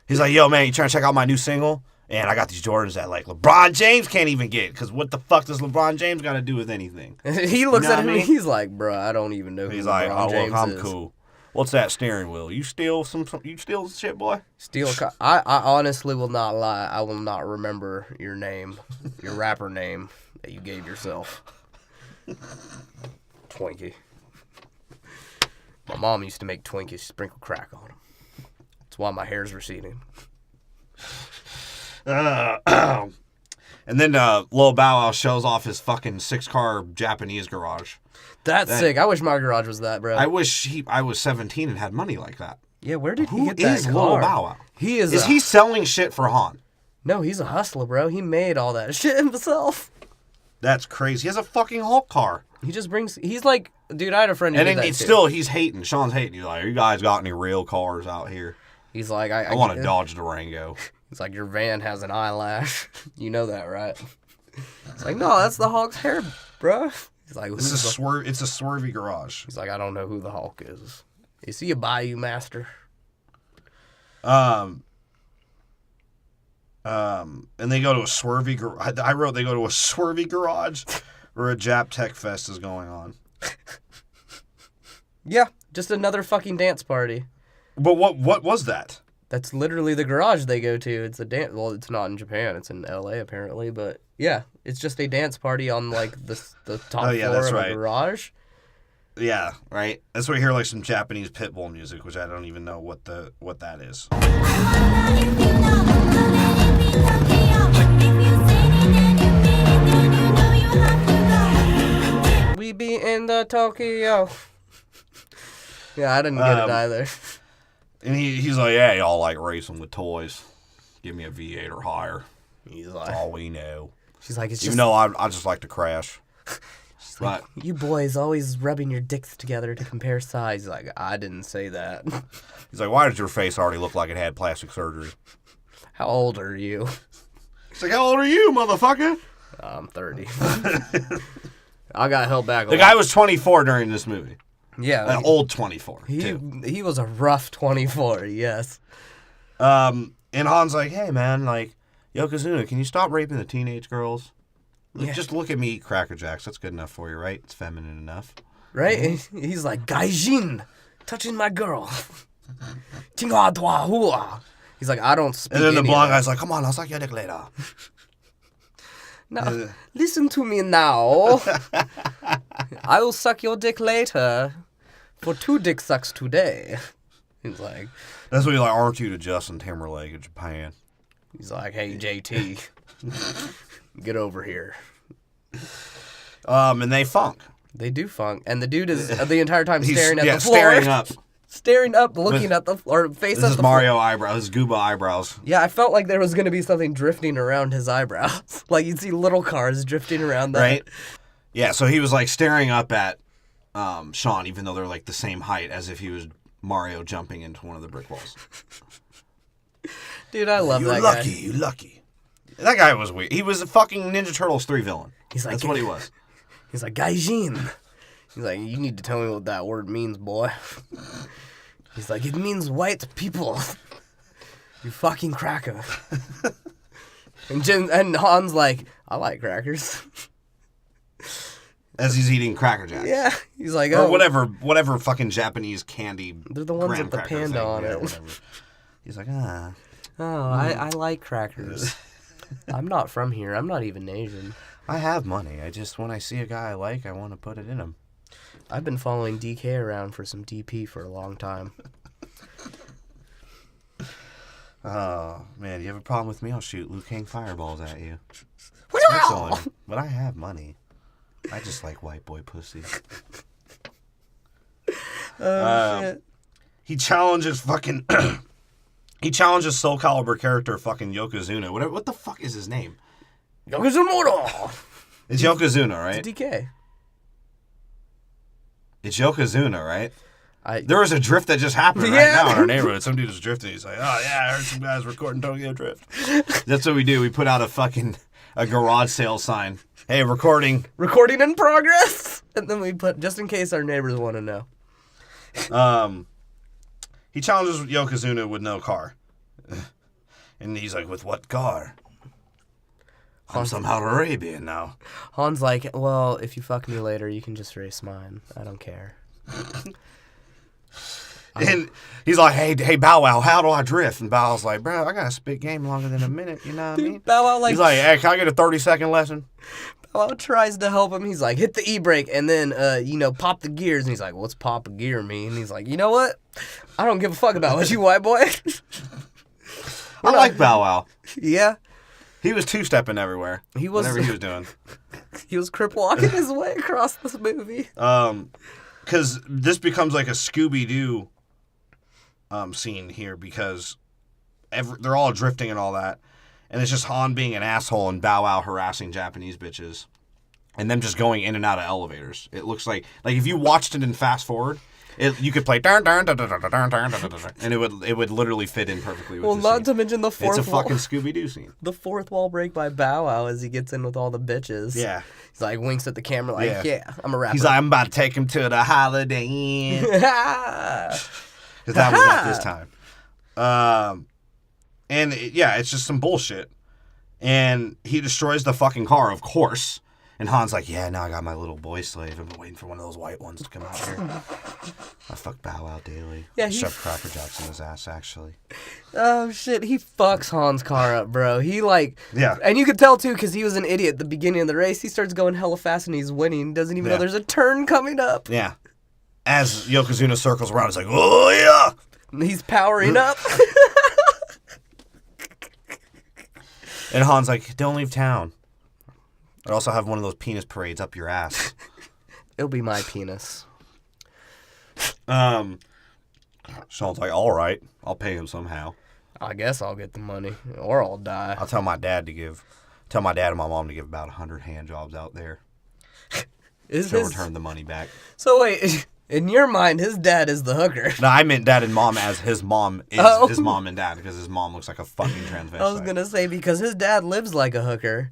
Speaker 2: He's like, yo, man, you trying to check out my new single? And I got these Jordans that, like, LeBron James can't even get. Because what the fuck does LeBron James got to do with anything?
Speaker 1: He looks at him and he's like, bruh, I don't even know who
Speaker 2: he's
Speaker 1: LeBron
Speaker 2: like,
Speaker 1: James
Speaker 2: I'm
Speaker 1: is.
Speaker 2: cool. What's that steering wheel? You steal some shit, boy?
Speaker 1: I honestly will not lie. I will not remember your name, your rapper name that you gave yourself. Twinkie. My mom used to make Twinkies, sprinkle crack on them. That's why my hair's receding.
Speaker 2: And then Lil Bow Wow shows off his fucking 6-car Japanese garage.
Speaker 1: That's sick. I wish my garage was that, bro.
Speaker 2: I wish I was 17 and had money like that.
Speaker 1: Yeah, where did he
Speaker 2: Who
Speaker 1: get that
Speaker 2: is
Speaker 1: car?
Speaker 2: Lil Bow Wow?
Speaker 1: Is
Speaker 2: he selling shit for Han?
Speaker 1: No, he's a hustler, bro. He made all that shit himself.
Speaker 2: That's crazy. He has a fucking Hulk car.
Speaker 1: He just brings... He's like... Dude, I had a friend who
Speaker 2: and
Speaker 1: did that
Speaker 2: it's
Speaker 1: too.
Speaker 2: still, he's hating. Sean's hating. He's like, you guys got any real cars out here?
Speaker 1: He's like... I
Speaker 2: want a Dodge Durango.
Speaker 1: He's like, your van has an eyelash. You know that, right? It's like, no, that's the Hulk's hair, bro. He's like,
Speaker 2: it's a swervy garage.
Speaker 1: He's like, I don't know who the Hulk is. Is he a Bayou Master?
Speaker 2: And they go to a swervy garage. I wrote they go to a swervy garage where a Jap Tech Fest is going on.
Speaker 1: Yeah, just another fucking dance party.
Speaker 2: But what was that?
Speaker 1: That's literally the garage they go to. It's a dance. Well, it's not in Japan. It's in L.A. apparently, but yeah, it's just a dance party on like the top floor of a garage.
Speaker 2: Yeah, right. That's where you hear like some Japanese pitbull music, which I don't even know what that is.
Speaker 1: We be in the Tokyo. Yeah, I didn't get it either.
Speaker 2: And he's like, yeah, y'all like racing with toys. Give me a V8 or higher.
Speaker 1: He's like,
Speaker 2: that's all we know.
Speaker 1: She's like, it's
Speaker 2: even
Speaker 1: just...
Speaker 2: though I just like to crash.
Speaker 1: She's like, you boys always rubbing your dicks together to compare size. He's like, I didn't say that.
Speaker 2: He's like, why did your face already look like it had plastic surgery?
Speaker 1: How old are you?
Speaker 2: He's like, how old are you, motherfucker?
Speaker 1: I'm 30. I got held back a
Speaker 2: lot. The guy was 24 during this movie.
Speaker 1: Yeah.
Speaker 2: An old 24,
Speaker 1: He was a rough 24, yes.
Speaker 2: And Han's like, hey, man, like, Yokozuna, can you stop raping the teenage girls? Yeah. Just look at me eat Cracker Jacks. That's good enough for you, right? It's feminine enough.
Speaker 1: Right? Mm-hmm. He's like, Gaijin, touching my girl. Tingwa dwa hua. He's like, I don't speak.
Speaker 2: And then the blonde guy's like, come on, I'll suck your dick later.
Speaker 1: No, listen to me now. I will suck your dick later. For 2 dick sucks today. He's like...
Speaker 2: That's what he's like, aren't you to Justin Timberlake of Japan?
Speaker 1: He's like, hey, JT, get over here.
Speaker 2: And they funk.
Speaker 1: They do funk. And the dude is the entire time staring at the floor.
Speaker 2: Staring up.
Speaker 1: Staring up, looking at the floor, face
Speaker 2: this
Speaker 1: at the
Speaker 2: Mario
Speaker 1: floor.
Speaker 2: eyebrows, his Gooba eyebrows.
Speaker 1: Yeah, I felt like there was going to be something drifting around his eyebrows. Like you'd see little cars drifting around that.
Speaker 2: Right? Yeah, so he was like staring up at Sean, even though they're like the same height, as if he was Mario jumping into one of the brick walls.
Speaker 1: Dude, I love that guy.
Speaker 2: You lucky. That guy was weird. He was a fucking Ninja Turtles 3 villain.
Speaker 1: He's like,
Speaker 2: that's what he was.
Speaker 1: He's like, Gaijin. He's like, you need to tell me what that word means, boy. He's like, it means white people. You fucking cracker. And Han's like, I like crackers.
Speaker 2: As he's eating Cracker Jacks.
Speaker 1: Yeah. He's like,
Speaker 2: or whatever fucking Japanese candy.
Speaker 1: They're the ones with the panda on it.
Speaker 2: Whatever. He's like, ah.
Speaker 1: Oh, I like crackers. I'm not from here. I'm not even Asian.
Speaker 2: I have money. I just, when I see a guy I like, I want to put it in him.
Speaker 1: I've been following DK around for some DP for a long time.
Speaker 2: Oh, man, you have a problem with me? I'll shoot Liu Kang fireballs at you. But I have money. I just like white boy pussy.
Speaker 1: Shit.
Speaker 2: He challenges fucking... he challenges Soul Calibur character fucking Yokozuna. What the fuck is his name?
Speaker 1: Yokozuna!
Speaker 2: It's Yokozuna, right?
Speaker 1: It's DK.
Speaker 2: It's Yokozuna, right? There was a drift that just happened right now in our neighborhood. Some dude was drifting. He's like, oh, yeah, I heard some guys recording Tokyo Drift. That's what we do. We put out a garage sale sign. Hey, recording.
Speaker 1: Recording in progress. And then we put, just in case our neighbors want to know.
Speaker 2: He challenges Yokozuna with no car. And he's like, with what car? I'm somehow Arabian now.
Speaker 1: Han's like, well, if you fuck me later, you can just race mine. I don't care.
Speaker 2: And he's like, hey, Bow Wow, how do I drift? And Bow Wow's like, bro, I got to spit game longer than a minute, you know what I mean?
Speaker 1: Bow Wow
Speaker 2: he's like, hey, can I get a 30-second lesson?
Speaker 1: Bow Wow tries to help him. He's like, hit the e-brake and then, pop the gears. And he's like, what's pop a gear mean? And he's like, you know what? I don't give a fuck about what you white boy.
Speaker 2: I like Bow Wow.
Speaker 1: Yeah.
Speaker 2: He was two-stepping everywhere. Whatever he was doing.
Speaker 1: He was crip walking his way across this movie.
Speaker 2: Because this becomes like a Scooby-Doo scene here because they're all drifting and all that. And it's just Han being an asshole and Bow Wow harassing Japanese bitches. And them just going in and out of elevators. It looks like if you watched it in fast forward, you could play and it would literally fit in perfectly with
Speaker 1: well,
Speaker 2: the
Speaker 1: not
Speaker 2: scene.
Speaker 1: to mention the fourth
Speaker 2: It's a fucking Scooby-Doo scene.
Speaker 1: The fourth wall break by Bow Wow as he gets in with all the bitches.
Speaker 2: Yeah.
Speaker 1: He's like, winks at the camera like, yeah I'm a rapper.
Speaker 2: He's like, I'm about to take him to the Holiday Inn. Because that was at this time. It's just some bullshit. And he destroys the fucking car, of course. And Han's like, yeah, now I got my little boy slave. I've been waiting for one of those white ones to come out here. I fuck Bow Wow daily.
Speaker 1: Yeah,
Speaker 2: Shove Cracker Jacks in his ass, actually.
Speaker 1: Oh, shit. He fucks Han's car up, bro. He, like...
Speaker 2: Yeah.
Speaker 1: And you could tell, too, because he was an idiot at the beginning of the race. He starts going hella fast and he's winning. Doesn't even know there's a turn coming up.
Speaker 2: Yeah. As Yokozuna circles around, he's like, oh, yeah!
Speaker 1: And he's powering up.
Speaker 2: And Han's like, don't leave town. I also have one of those penis parades up your ass.
Speaker 1: It'll be my penis.
Speaker 2: Sean's like, all right, I'll pay him somehow.
Speaker 1: I guess I'll get the money, or I'll die.
Speaker 2: I'll tell my dad and my mom to give about 100 hand jobs out there. To return the money back.
Speaker 1: So wait, in your mind, his dad is the hooker.
Speaker 2: No, I meant dad and mom as his mom is his mom and dad because his mom looks like a fucking transvestite.
Speaker 1: I was gonna say because his dad lives like a hooker,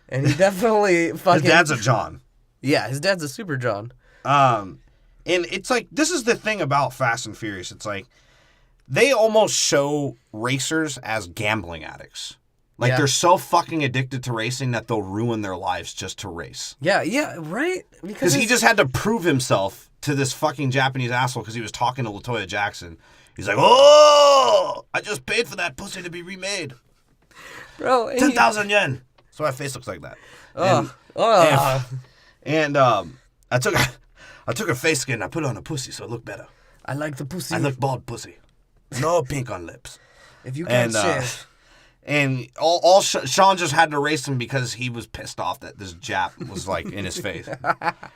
Speaker 1: and he definitely fucking.
Speaker 2: His dad's a John.
Speaker 1: Yeah, his dad's a Super John.
Speaker 2: And it's like this is the thing about Fast and Furious. It's like they almost show racers as gambling addicts. Like they're so fucking addicted to racing that they'll ruin their lives just to race.
Speaker 1: Yeah, right.
Speaker 2: Because he just had to prove himself to this fucking Japanese asshole because he was talking to LaToya Jackson. He's like, "Oh, I just paid for that pussy to be remade,
Speaker 1: bro.
Speaker 2: 10,000 yen." So my face looks like that. And I took a face skin and I put it on a pussy so it looked better.
Speaker 1: I like the pussy.
Speaker 2: I look bald pussy, no pink on lips.
Speaker 1: If you can't shave.
Speaker 2: And Sean just had to race him because he was pissed off that this Jap was like in his face.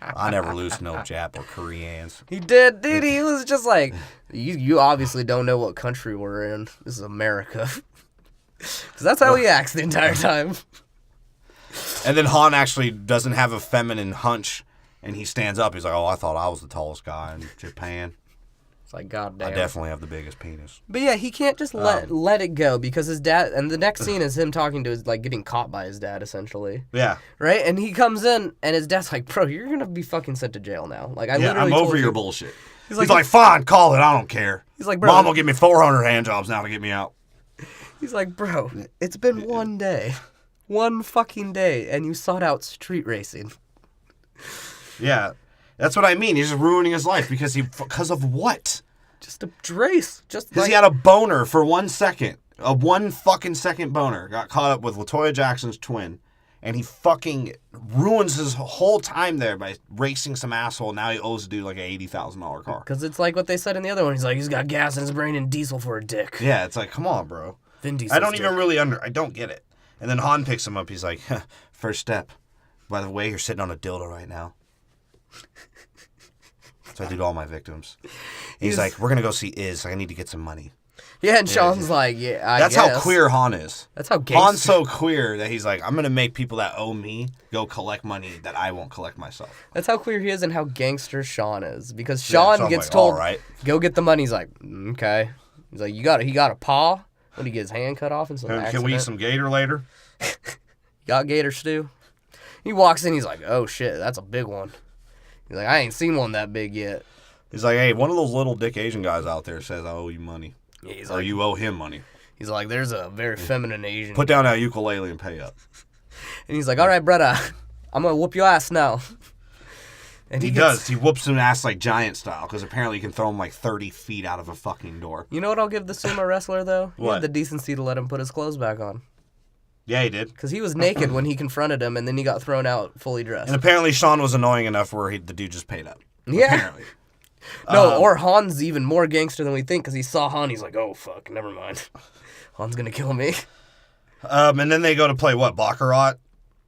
Speaker 2: I never lose no Jap or Koreans.
Speaker 1: He did, dude. He was just like, you obviously don't know what country we're in. This is America. Because that's how he acts the entire time.
Speaker 2: And then Han actually doesn't have a feminine hunch, and he stands up. He's like, "Oh, I thought I was the tallest guy in Japan."
Speaker 1: It's like, goddamn.
Speaker 2: I definitely have the biggest penis.
Speaker 1: But yeah, he can't just let it go because his dad. And the next scene is him talking to his, like, getting caught by his dad, essentially.
Speaker 2: Yeah.
Speaker 1: Right? And he comes in, and his dad's like, "Bro, you're gonna be fucking sent to jail now." Like,
Speaker 2: I'm over your bullshit. He's like, "Fine, call it. I don't care."
Speaker 1: He's like, "Bro,
Speaker 2: Mom will give me 400 hand jobs now to get me out."
Speaker 1: He's like, "Bro, it's been one day, one fucking day, and you sought out street racing."
Speaker 2: Yeah, that's what I mean. He's just ruining his life because of what?
Speaker 1: Just a race.
Speaker 2: Because he had a boner for 1 second. A 1 fucking second boner. Got caught up with LaToya Jackson's twin. And he fucking ruins his whole time there by racing some asshole. Now he owes the dude like an $80,000 car.
Speaker 1: Because it's like what they said in the other one. He's like, he's got gas in his brain and diesel for a dick.
Speaker 2: Yeah, it's like, come on, bro.
Speaker 1: Vin Diesel's
Speaker 2: I don't even really I don't get it. And then Han picks him up. He's like, first step. By the way, you're sitting on a dildo right now. So I do to all my victims. He's like, we're going to go see Iz. I need to get some money.
Speaker 1: Yeah, and Sean's like, yeah, I
Speaker 2: That's
Speaker 1: guess.
Speaker 2: how queer Han is.
Speaker 1: That's how gangster.
Speaker 2: Han's so queer that he's like, I'm going to make people that owe me go collect money that I won't collect myself.
Speaker 1: That's how queer he is and how gangster Sean is. Because Sean gets
Speaker 2: like,
Speaker 1: told,
Speaker 2: all right.
Speaker 1: Go get the money. He's like, okay. He's like, he got a paw? When he get his hand cut off in some accident?
Speaker 2: Can we eat some gator later?
Speaker 1: Got gator stew? He walks in, he's like, oh shit, that's a big one. He's like, I ain't seen one that big yet.
Speaker 2: He's like, hey, one of those little dick Asian guys out there says I owe you money.
Speaker 1: Yeah,
Speaker 2: or you owe him money.
Speaker 1: He's like, there's a very feminine Asian.
Speaker 2: Put down that ukulele and pay up.
Speaker 1: And he's like, all right, brother, I'm going to whoop your ass now. And
Speaker 2: he does. He whoops him ass like giant style because apparently he can throw him like 30 feet out of a fucking door.
Speaker 1: You know what I'll give the sumo wrestler, though?
Speaker 2: What?
Speaker 1: He had the decency to let him put his clothes back on.
Speaker 2: Yeah, he did.
Speaker 1: Because he was naked when he confronted him, and then he got thrown out fully dressed.
Speaker 2: And apparently Sean was annoying enough where the dude just paid up.
Speaker 1: Yeah.
Speaker 2: Apparently.
Speaker 1: No, or Han's even more gangster than we think because he saw Han. He's like, oh, fuck, never mind. Han's going to kill me.
Speaker 2: And then they go to play, what, Baccarat?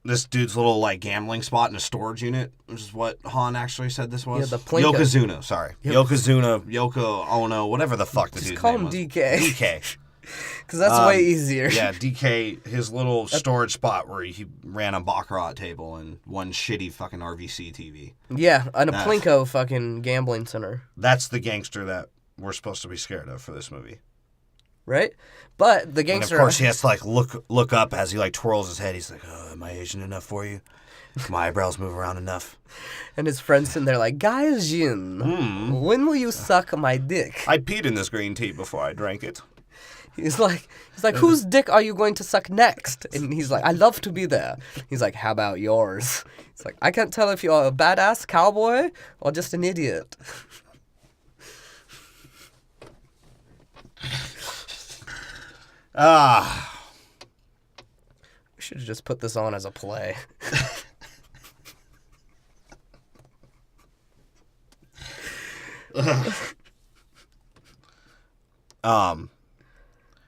Speaker 2: This dude's little, like, gambling spot in a storage unit, which is what Han actually said this was.
Speaker 1: Yeah, the Plinko.
Speaker 2: Yokozuna, sorry. Yoko Ono, whatever the fuck the dude's name was.
Speaker 1: Just call him DK.
Speaker 2: DK.
Speaker 1: Because that's way easier.
Speaker 2: Yeah, DK, his little storage spot where he ran a Baccarat table and one shitty fucking RVC TV.
Speaker 1: Yeah, and a Plinko fucking gambling center.
Speaker 2: That's the gangster that we're supposed to be scared of for this movie.
Speaker 1: Right? But the gangster...
Speaker 2: And of course he has to like look up as he like twirls his head. He's like, oh, am I Asian enough for you? My eyebrows move around enough.
Speaker 1: And his friend's sitting there like, Gaijin, when will you suck my dick?
Speaker 2: I peed in this green tea before I drank it.
Speaker 1: He's like, whose dick are you going to suck next? And he's like, I love to be there. He's like, how about yours? He's like, I can't tell if you're a badass cowboy or just an idiot. We should have just put this on as a play.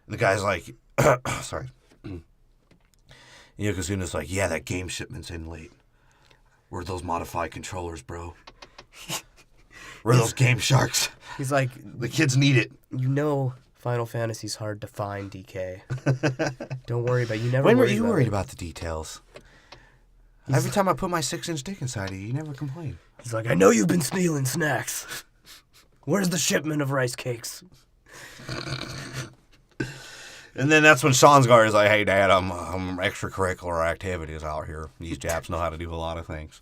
Speaker 2: The guy's like, sorry. Yokozuna's like, yeah, that game shipment's in late. We're those modified controllers, bro. We're those game sharks.
Speaker 1: He's like,
Speaker 2: the kids need it.
Speaker 1: You know Final Fantasy's hard to find, DK. Don't worry about it. You never
Speaker 2: When were
Speaker 1: worry
Speaker 2: you
Speaker 1: about
Speaker 2: worried
Speaker 1: it.
Speaker 2: about the details? Every time I put my 6-inch dick inside you, you never complain.
Speaker 1: He's like, I know you've been stealing snacks. Where's the shipment of rice cakes?
Speaker 2: And then that's when Sean's guard is like, hey, Dad, I'm extracurricular activities out here. These Japs know how to do a lot of things.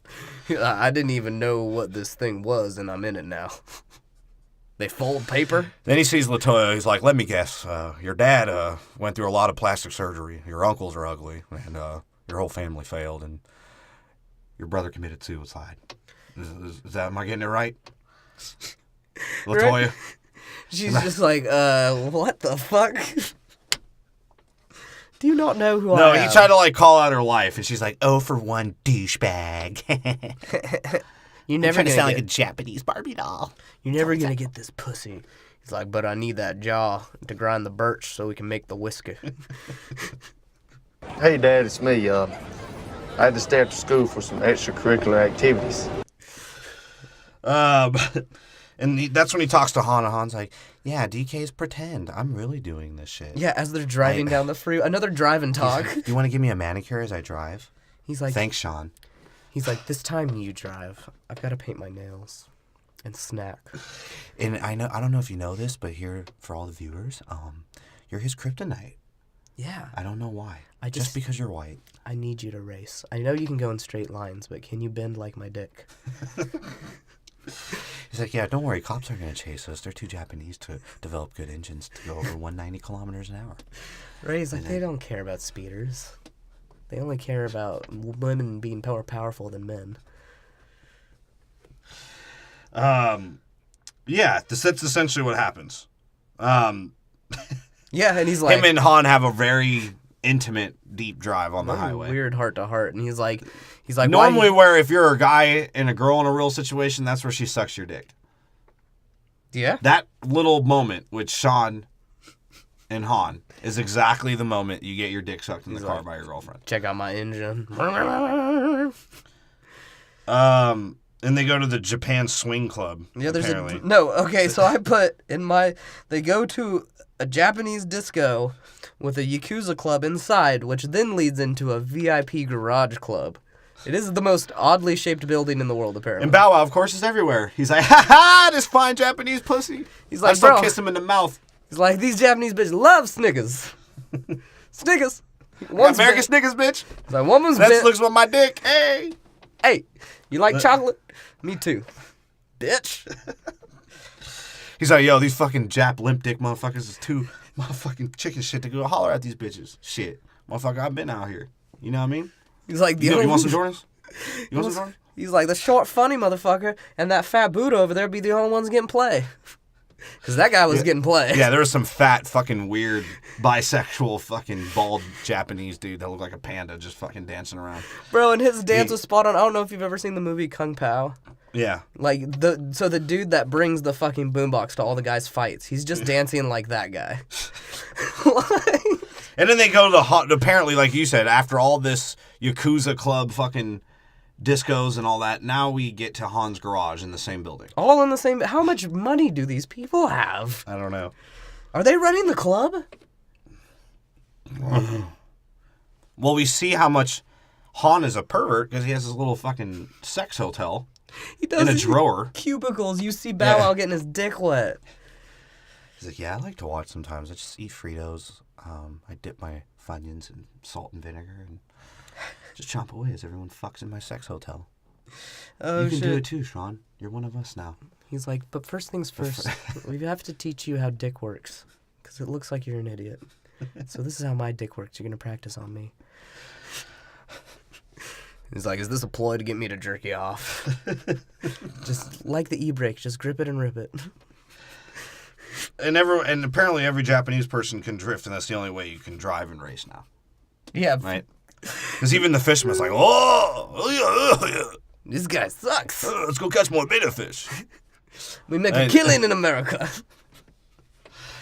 Speaker 1: I didn't even know what this thing was, and I'm in it now. They fold paper?
Speaker 2: Then he sees Latoya. He's like, let me guess. Your dad went through a lot of plastic surgery. Your uncles are ugly. And your whole family failed. And your brother committed suicide. Is that, am I getting it right? Latoya?
Speaker 1: Right? She's just like, what the fuck? Do you not know who I am?
Speaker 2: No, he tried to like call out her life, and she's like, "Oh, for one douchebag."
Speaker 1: You're never
Speaker 2: trying to
Speaker 1: gonna
Speaker 2: sound
Speaker 1: get,
Speaker 2: like a Japanese Barbie doll.
Speaker 1: You're never gonna get this pussy. He's like, but I need that jaw to grind the birch so we can make the whiskey.
Speaker 3: Hey, Dad, it's me. I had to stay after school for some extracurricular activities.
Speaker 2: And that's when he talks to Han, and Han's like, "Yeah, DK's pretend. I'm really doing this shit."
Speaker 1: Yeah, as they're driving down the freeway, another drive and talk.
Speaker 2: Do you want to give me a manicure as I drive?
Speaker 1: He's like,
Speaker 2: "Thanks, Sean."
Speaker 1: He's like, this time you drive. I've got to paint my nails and snack.
Speaker 2: And I don't know if you know this, but here for all the viewers, you're his kryptonite.
Speaker 1: Yeah.
Speaker 2: I don't know why.
Speaker 1: I
Speaker 2: just because you're white.
Speaker 1: I need you to race. I know you can go in straight lines, but can you bend like my dick?
Speaker 2: He's like, yeah, don't worry. Cops aren't going to chase us. They're too Japanese to develop good engines to go over 190 kilometers an hour.
Speaker 1: Right? He's like, they don't care about speeders. They only care about women being more powerful than men.
Speaker 2: Yeah, that's essentially what happens.
Speaker 1: Yeah, and he's like...
Speaker 2: Him and Han have a very intimate, deep drive on the highway.
Speaker 1: Weird heart-to-heart. And he's like...
Speaker 2: Normally where if you're a guy and a girl in a real situation, that's where she sucks your dick.
Speaker 1: Yeah?
Speaker 2: That little moment with Sean and Han is exactly the moment you get your dick sucked in the car by your girlfriend.
Speaker 1: Check out my engine.
Speaker 2: And they go to the Japan Swing Club.
Speaker 1: Yeah, there's
Speaker 2: apparently.
Speaker 1: okay, so I put in they go to a Japanese disco with a Yakuza club inside, which then leads into a VIP garage club. It is the most oddly shaped building in the world, apparently.
Speaker 2: And Bow Wow, of course, is everywhere. He's like, ha ha, this fine Japanese pussy.
Speaker 1: He's like,
Speaker 2: I still
Speaker 1: bro.
Speaker 2: kiss him in the mouth.
Speaker 1: He's like, these Japanese bitches love Snickers. Snickers.
Speaker 2: American Snickers, bitch.
Speaker 1: He's like, woman's
Speaker 2: That
Speaker 1: been...
Speaker 2: looks with my dick. Hey.
Speaker 1: Hey, you like chocolate? Me too. Bitch.
Speaker 2: He's like, yo, these fucking Jap limp dick motherfuckers is too motherfucking chicken shit to go holler at these bitches. Shit. Motherfucker, I've been out here. You know what I mean?
Speaker 1: He's like,
Speaker 2: You want some Jordans? You want some Jordans?
Speaker 1: He's like, the short, funny motherfucker and that fat Buddha over there be the only ones getting play. Because that guy was getting play.
Speaker 2: Yeah, there was some fat, fucking weird, bisexual, fucking bald Japanese dude that looked like a panda just fucking dancing around.
Speaker 1: Bro, and his dance was spot on. I don't know if you've ever seen the movie Kung Pao.
Speaker 2: Yeah.
Speaker 1: Like, the dude that brings the fucking boombox to all the guys' fights, he's just dancing like that guy.
Speaker 2: And then they go to the apparently, like you said, after all this Yakuza club fucking discos and all that, now we get to Han's garage in the same building.
Speaker 1: All in the same... How much money do these people have?
Speaker 2: I don't know.
Speaker 1: Are they running the club?
Speaker 2: Well, we see how much Han is a pervert because he has his little fucking sex hotel
Speaker 1: He does
Speaker 2: in a
Speaker 1: these
Speaker 2: drawer.
Speaker 1: Cubicles. You see Bow Wow getting his dick wet.
Speaker 2: He's like, yeah, I like to watch sometimes. I just eat Fritos. I dip my Funyuns in salt and vinegar and just chomp away as everyone fucks in my sex hotel.
Speaker 1: Oh,
Speaker 2: you can
Speaker 1: shit.
Speaker 2: do it too, Sean. You're one of us now.
Speaker 1: He's like, but first things first, we have to teach you how dick works. because it looks like you're an idiot. So this is how my dick works. You're going to practice on me. He's like, is this a ploy to get me to jerk you off? Just like the e-brake, just grip it and rip it.
Speaker 2: And apparently every Japanese person can drift, and that's the only way you can drive and race now.
Speaker 1: Yeah.
Speaker 2: Right? Because even the fisherman's like, oh,
Speaker 1: This guy sucks.
Speaker 2: let's go catch more betta fish.
Speaker 1: We make a killing in America.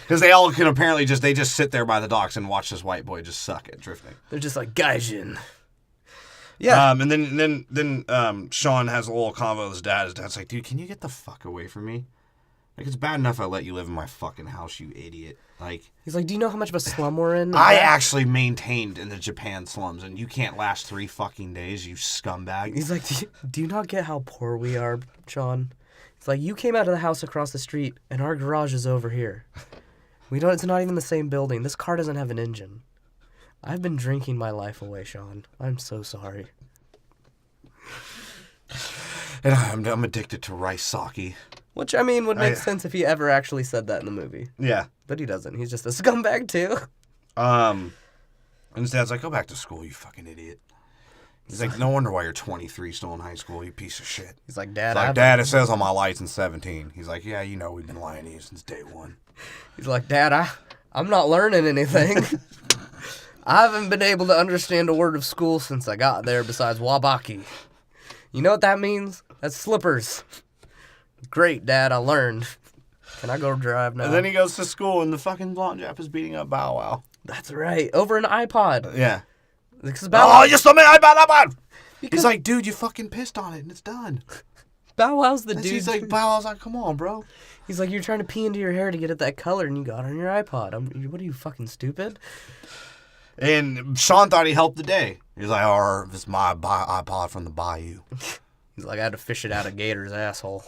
Speaker 2: Because they all can apparently they just sit there by the docks and watch this white boy just suck at drifting.
Speaker 1: They're just like, gaijin. Yeah.
Speaker 2: And then Sean has a little convo with his dad. His dad's like, dude, can you get the fuck away from me? Like, it's bad enough I let you live in my fucking house, you idiot. Like,
Speaker 1: he's like, do you know how much of a slum we're in?
Speaker 2: I actually maintained in the Japan slums, and you can't last 3 fucking days, you scumbag.
Speaker 1: He's like, do you not get how poor we are, Sean? It's like, you came out of the house across the street, and our garage is over here. It's not even the same building. This car doesn't have an engine. I've been drinking my life away, Sean. I'm so sorry.
Speaker 2: And I'm addicted to rice sake.
Speaker 1: Which, I mean, would make sense if he ever actually said that in the movie.
Speaker 2: Yeah.
Speaker 1: But he doesn't. He's just a scumbag, too.
Speaker 2: And his dad's like, go back to school, you fucking idiot. He's like, no wonder why you're 23 still in high school, you piece of shit.
Speaker 1: He's like, Dad,
Speaker 2: Dad, it says on my license 17. He's like, yeah, you know we've been lying to you since day one.
Speaker 1: He's like, Dad, I'm not learning anything. I haven't been able to understand a word of school since I got there besides wabaki. You know what that means? That's slippers. Great, Dad, I learned. Can I go drive now?
Speaker 2: And then he goes to school, and the fucking blonde Jap is beating up Bow Wow.
Speaker 1: That's right. Over an iPod.
Speaker 2: Yeah.
Speaker 1: Because Bow Wow...
Speaker 2: Oh, you stole my iPod! He's like, dude, you fucking pissed on it, and it's done.
Speaker 1: Bow Wow's the
Speaker 2: and
Speaker 1: dude.
Speaker 2: He's like, Bow Wow's like, come on, bro.
Speaker 1: He's like, you're trying to pee into your hair to get it that color, and you got it on your iPod. What are you, fucking stupid?
Speaker 2: And Sean thought he helped the day. He's like, oh, this is my iPod from the bayou.
Speaker 1: He's like, I had to fish it out of Gator's asshole.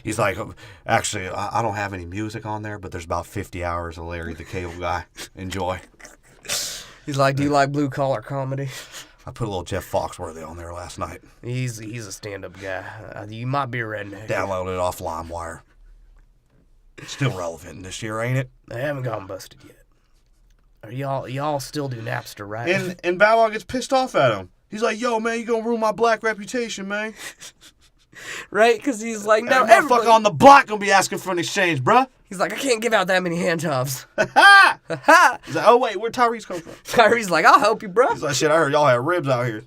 Speaker 2: He's like, actually, I don't have any music on there, but there's about 50 hours of Larry the Cable Guy. Enjoy.
Speaker 1: He's like, do you like blue-collar comedy?
Speaker 2: I put a little Jeff Foxworthy on there last night.
Speaker 1: He's a stand-up guy. You might be a redneck.
Speaker 2: Downloaded it off LimeWire. Still relevant this year, ain't it?
Speaker 1: They haven't gone busted yet. Y'all still do Napster, right?
Speaker 2: And Bow Wow gets pissed off at him. He's like, yo, man, you gonna ruin my black reputation, man.
Speaker 1: Right? Because he's like, no,
Speaker 2: everybody on the block gonna be asking for an exchange, bruh.
Speaker 1: He's like, I can't give out that many hand jobs.
Speaker 2: Ha! Ha! He's like, oh, wait, where'd Tyrese come from?
Speaker 1: Tyrese's like, I'll help you, bro.
Speaker 2: He's like, shit, I heard y'all have ribs out here.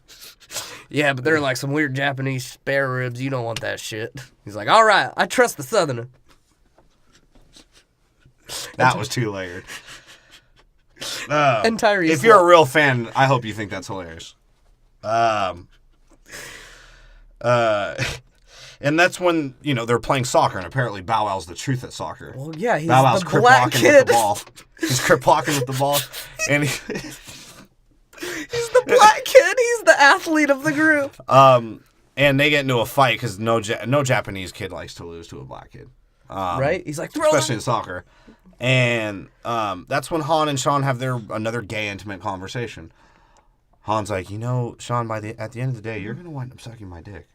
Speaker 1: Yeah, but they're like some weird Japanese spare ribs. You don't want that shit. He's like, all right, I trust the Southerner.
Speaker 2: That was too layered.
Speaker 1: And Tyrese.
Speaker 2: If you're a real fan, I hope you think that's hilarious. And that's when, they're playing soccer, and apparently Bow Wow's the truth at soccer.
Speaker 1: Well, yeah, he's
Speaker 2: Bow Wow's
Speaker 1: the black kid.
Speaker 2: With the ball. He's crip walking with the ball. And
Speaker 1: he's the black kid. He's the athlete of the group.
Speaker 2: And they get into a fight because no Japanese kid likes to lose to a black kid.
Speaker 1: Right? He's like,
Speaker 2: especially in soccer. And that's when Han and Sean have another gay intimate conversation. Han's like, Sean, at the end of the day, you're going to wind up sucking my dick.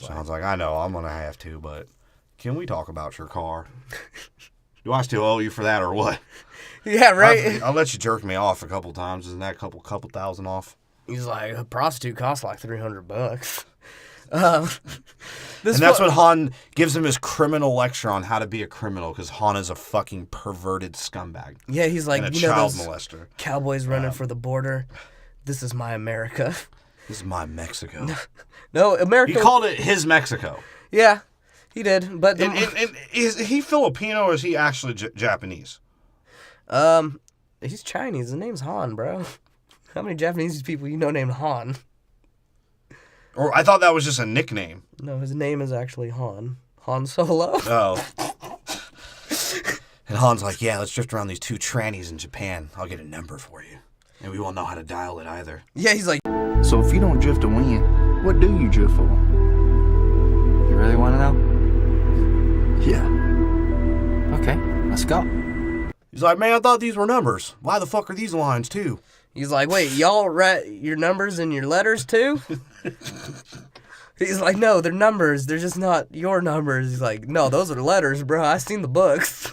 Speaker 2: Sean's like, I know, I'm going to have to, but can we talk about your car? Do I still owe you for that or what?
Speaker 1: Yeah, right.
Speaker 2: I'll let you jerk me off a couple times. Isn't that a couple thousand off?
Speaker 1: He's like, a prostitute costs like $300.
Speaker 2: And that's when Han gives him his criminal lecture on how to be a criminal, because Han is a fucking perverted scumbag.
Speaker 1: Yeah, he's like,
Speaker 2: and a child molester.
Speaker 1: Cowboys running for the border. This is my America.
Speaker 2: This is my Mexico.
Speaker 1: No, America.
Speaker 2: He called it his Mexico.
Speaker 1: Yeah, he did. But
Speaker 2: and is he Filipino or is he actually Japanese?
Speaker 1: He's Chinese. His name's Han, bro. How many Japanese people you know named Han?
Speaker 2: Or I thought that was just a nickname.
Speaker 1: No, his name is actually Han. Han Solo.
Speaker 2: Oh. And Han's like, yeah, let's drift around these 2 trannies in Japan. I'll get a number for you. And we won't know how to dial it either.
Speaker 1: Yeah, he's like...
Speaker 4: So if you don't drift to win, what do you drift for? You really want to know? Yeah. Okay, let's go.
Speaker 2: He's like, man, I thought these were numbers. Why the fuck are these lines too?
Speaker 1: He's like, wait, y'all write your numbers in your letters too? He's like, no, they're numbers. They're just not your numbers. He's like, no, those are letters, bro. I seen the books.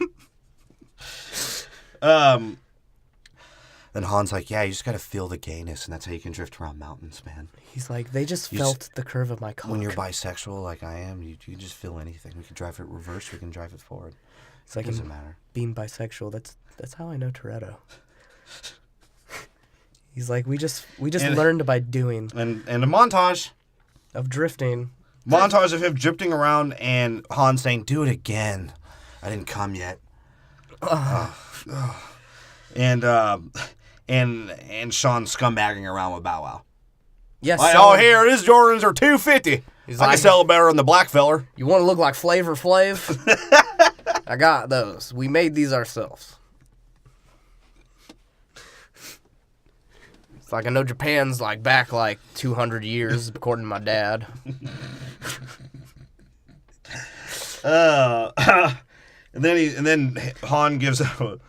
Speaker 2: Then Han's like, yeah, you just gotta feel the gayness, and that's how you can drift around mountains, man.
Speaker 1: He's like, they just felt the curve of my cock.
Speaker 2: When you're bisexual like I am, you can just feel anything. We can drive it reverse, we can drive it forward.
Speaker 1: It's like,
Speaker 2: it doesn't matter.
Speaker 1: Being bisexual, that's how I know Toretto. He's like, we just learned by doing.
Speaker 2: And a montage
Speaker 1: of drifting.
Speaker 2: Montage of him drifting around and Han saying, do it again. I didn't come yet. And Sean scumbagging around with Bow Wow.
Speaker 1: Yes.
Speaker 2: Like, oh, here, his Jordans are $250. I can sell it better than the black feller.
Speaker 1: You want to look like Flavor Flav? I got those. We made these ourselves. It's like I know Japan's like back like 200 years, according to my dad.
Speaker 2: And then Han gives him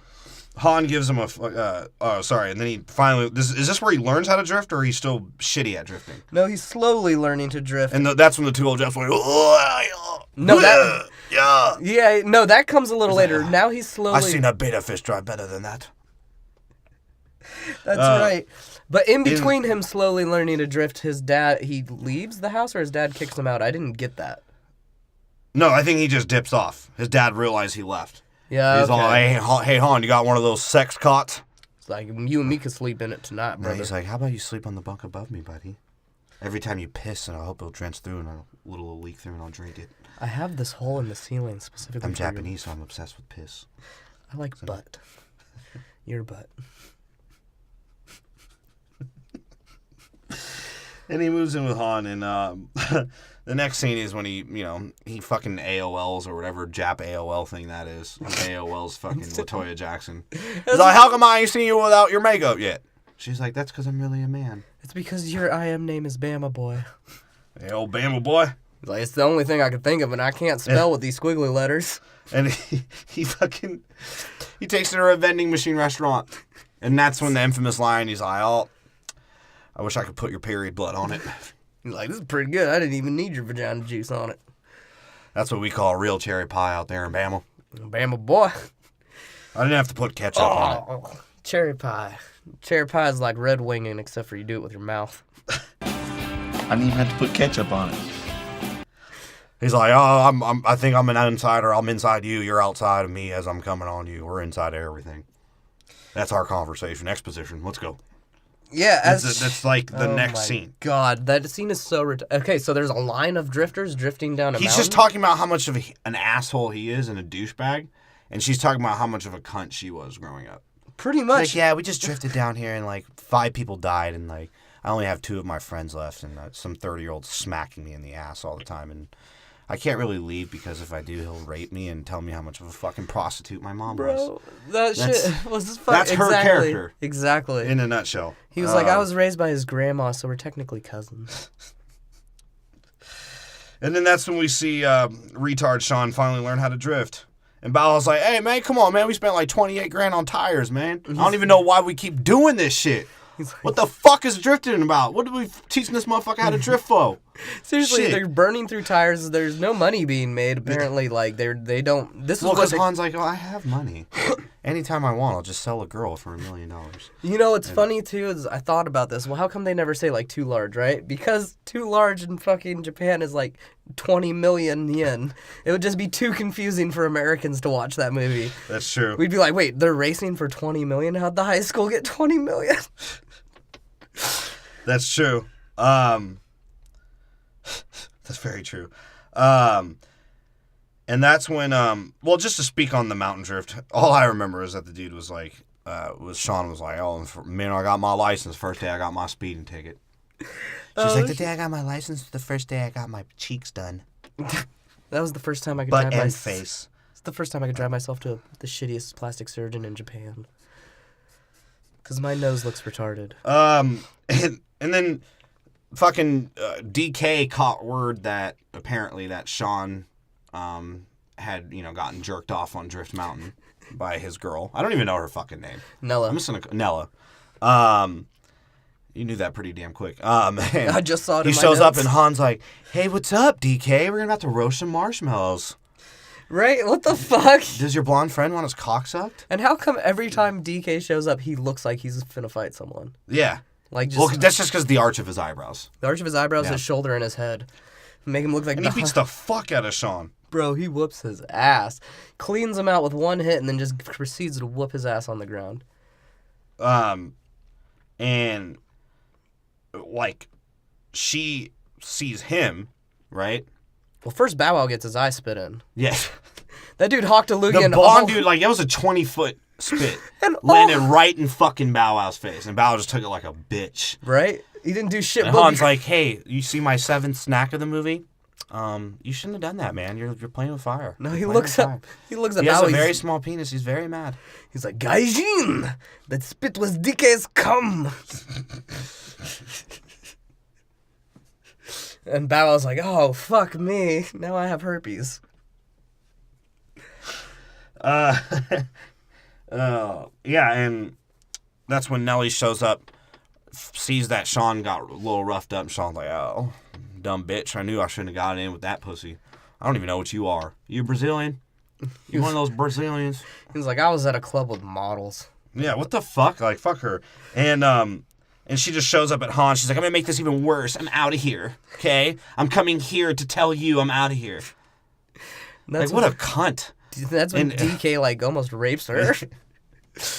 Speaker 2: a sorry, and then he finally is this where he learns how to drift, or he's still shitty at drifting?
Speaker 1: No, he's slowly learning to drift.
Speaker 2: And that's when the two old Jeffs went,
Speaker 1: no, that comes a little later. Now he's slowly.
Speaker 2: I seen a beta fish drive better than that.
Speaker 1: That's right. But in between him slowly learning to drift, his dad, he leaves the house, or his dad kicks him out? I didn't get that.
Speaker 2: No, I think he just dips off. His dad realized he left.
Speaker 1: Yeah,
Speaker 2: he's all, hey, Han, you got one of those sex cots?
Speaker 1: It's like, you and me could sleep in it tonight, brother.
Speaker 2: Yeah, he's like, how about you sleep on the bunk above me, buddy? Every time you piss, and I hope it'll drench through, and a little will leak through, and I'll drink it.
Speaker 1: I have this hole in the ceiling specifically.
Speaker 2: I'm Japanese, so I'm obsessed with piss.
Speaker 1: I like butt. Your butt.
Speaker 2: And he moves in with Han, and the next scene is when he fucking AOLs or whatever Jap AOL thing that is. AOL's fucking LaToya Jackson. He's like, how come I ain't seen you without your makeup yet? She's like, that's because I'm really a man.
Speaker 1: It's because your IM name is Bama Boy.
Speaker 2: Hey, old Bama Boy.
Speaker 1: He's like, it's the only thing I could think of, and I can't spell with these squiggly letters.
Speaker 2: And he takes her to a vending machine restaurant. And that's when the infamous line, he's like, oh, I wish I could put your period blood on it.
Speaker 1: He's like, this is pretty good. I didn't even need your vagina juice on it.
Speaker 2: That's what we call a real cherry pie out there in Bama.
Speaker 1: Bama Boy.
Speaker 2: I didn't have to put ketchup on it.
Speaker 1: Cherry pie. Cherry pie is like red winging, except for you do it with your mouth.
Speaker 4: I didn't even have to put ketchup on it.
Speaker 2: He's like, oh, I think I'm an insider. I'm inside you. You're outside of me as I'm coming on you. We're inside of everything. That's our conversation. Exposition. Let's go.
Speaker 1: Yeah,
Speaker 2: that's like the next scene.
Speaker 1: God, that scene is so okay. So there's a line of drifters drifting down a mountain.
Speaker 2: He's just talking about how much of an asshole he is and a douchebag, and she's talking about how much of a cunt she was growing up.
Speaker 1: Pretty much.
Speaker 2: Like, yeah, we just drifted down here, and like 5 people died, and like I only have 2 of my friends left, and some 30-year-old smacking me in the ass all the time, and I can't really leave because if I do, he'll rape me and tell me how much of a fucking prostitute my mom was.
Speaker 1: That shit was
Speaker 2: that's her character.
Speaker 1: Exactly.
Speaker 2: In a nutshell.
Speaker 1: He was like, I was raised by his grandma, so we're technically cousins.
Speaker 2: And then that's when we see retard Sean finally learn how to drift. And Bal's like, hey, man, come on, man. We spent like $28,000 on tires, man. I don't even know why we keep doing this shit. What the fuck is drifting about? What are we teaching this motherfucker how to drift for?
Speaker 1: Seriously,
Speaker 2: shit.
Speaker 1: They're burning through tires. There's no money being made. Apparently, like they don't. This is
Speaker 2: because Han's like, oh, I have money. Anytime I want, I'll just sell a girl for $1 million.
Speaker 1: You know what's funny too is I thought about this. Well, how come they never say like too large, right? Because too large in fucking Japan is like 20 million yen. It would just be too confusing for Americans to watch that movie.
Speaker 2: That's true.
Speaker 1: We'd be like, wait, they're racing for 20 million? How'd the high school get 20 million?
Speaker 2: That's true. That's very true. And that's when, well, just to speak on the mountain drift, all I remember is that the dude was like, Sean was like, oh, man, I got my license. First day I got my speeding ticket. She's like, the day I got my license was the first day I got my cheeks done.
Speaker 1: That was the first time I could
Speaker 2: butt
Speaker 1: drive
Speaker 2: and face.
Speaker 1: It's the first time I could drive myself to the shittiest plastic surgeon in Japan. Because my nose looks retarded.
Speaker 2: And then fucking DK caught word that apparently that Sean had, gotten jerked off on Drift Mountain by his girl. I don't even know her fucking name.
Speaker 1: Nella.
Speaker 2: I'm just gonna Nella. You knew that pretty damn quick.
Speaker 1: I just saw it in my
Speaker 2: He shows
Speaker 1: notes.
Speaker 2: up and Han's like, hey, what's up, DK? We're about to roast some marshmallows.
Speaker 1: Right? What the fuck?
Speaker 2: Does your blonde friend want his cock sucked?
Speaker 1: And how come every time DK shows up, he looks like he's finna fight someone?
Speaker 2: Yeah.
Speaker 1: Like just
Speaker 2: Well, that's just because the arch of his eyebrows.
Speaker 1: the arch of his eyebrows,
Speaker 2: Yeah.
Speaker 1: his shoulder, and his head. Make him look like
Speaker 2: And he beats the fuck out of Sean.
Speaker 1: Bro, he whoops his ass. Cleans him out with one hit and then just proceeds to whoop his ass on the ground.
Speaker 2: And like she sees him, right?
Speaker 1: Well, first Bow Wow gets his eye spit in.
Speaker 2: Yeah.
Speaker 1: That dude hawked a loogie
Speaker 2: The
Speaker 1: and
Speaker 2: blonde dude, like, that was a 20-foot spit.
Speaker 1: And
Speaker 2: landed right in fucking Bow Wow's face. And Bow Wow just took it like a bitch.
Speaker 1: Right? He didn't do shit.
Speaker 2: And
Speaker 1: but
Speaker 2: Han's like, hey, you see my 7th snack of the movie? You shouldn't have done that, man. You're playing with fire.
Speaker 1: No,
Speaker 2: You're
Speaker 1: he
Speaker 2: playing
Speaker 1: looks
Speaker 2: with
Speaker 1: up.
Speaker 2: fire.
Speaker 1: He looks up.
Speaker 2: He has
Speaker 1: Bow
Speaker 2: a
Speaker 1: Wow,
Speaker 2: very small penis. He's very mad.
Speaker 1: He's like, Gaijin! That spit was DK's cum! And Bow Wow's like, oh, fuck me. Now I have herpes.
Speaker 2: Yeah, and that's when Nelly shows up, sees that Sean got a little roughed up, and Sean's like, oh, dumb bitch. I knew I shouldn't have got in with that pussy. I don't even know what you are. You Brazilian? You one of those Brazilians?
Speaker 1: He's like, I was at a club with models.
Speaker 2: Yeah, what the fuck? Like, fuck her. And she just shows up at Han. She's like, I'm gonna make this even worse. I'm out of here. Okay? I'm coming here to tell you I'm out of here.
Speaker 1: That's
Speaker 2: Like, what a cunt.
Speaker 1: That's when DK, like, almost rapes her.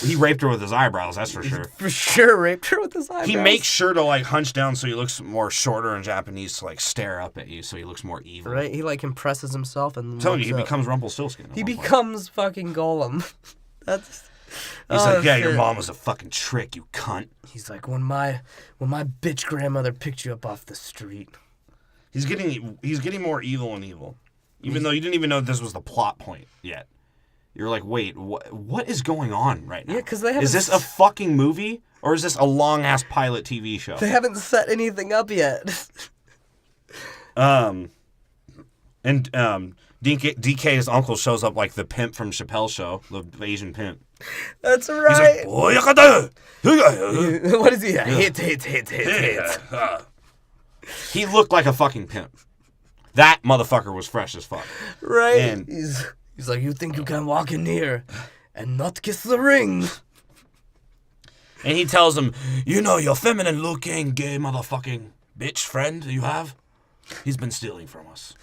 Speaker 2: He raped her with his eyebrows, that's for sure.
Speaker 1: For sure raped her with his eyebrows.
Speaker 2: He makes sure to, like, hunch down so he looks more shorter in Japanese to, like, stare up at you so he looks more evil.
Speaker 1: Right? He, like, compresses himself and
Speaker 2: I'm telling you, he
Speaker 1: looks up.
Speaker 2: becomes Rumpelstiltskin.
Speaker 1: He becomes fucking Gollum. That's...
Speaker 2: He's like, yeah, your
Speaker 1: shit.
Speaker 2: mom was a fucking trick, you cunt.
Speaker 1: He's like, when my bitch grandmother picked you up off the street.
Speaker 2: He's getting more evil and evil. Even though you didn't even know this was the plot point yet. You're like, wait, what is going on right now?
Speaker 1: Yeah, 'cause they haven't
Speaker 2: Is this a fucking movie? Or is this a long-ass pilot TV show?
Speaker 1: They haven't set anything up yet.
Speaker 2: DK's uncle shows up like the pimp from Chappelle's Show, the Asian pimp.
Speaker 1: That's
Speaker 2: He's
Speaker 1: right.
Speaker 2: like, "Oyakata!"
Speaker 1: What is he? Hit.
Speaker 2: He looked like a fucking pimp. That motherfucker was fresh as fuck.
Speaker 1: Right?
Speaker 2: And-
Speaker 1: He's like, you think you can walk in here and not kiss the ring?
Speaker 2: And he tells him, you know your feminine-looking gay motherfucking bitch friend you have? He's been stealing from us.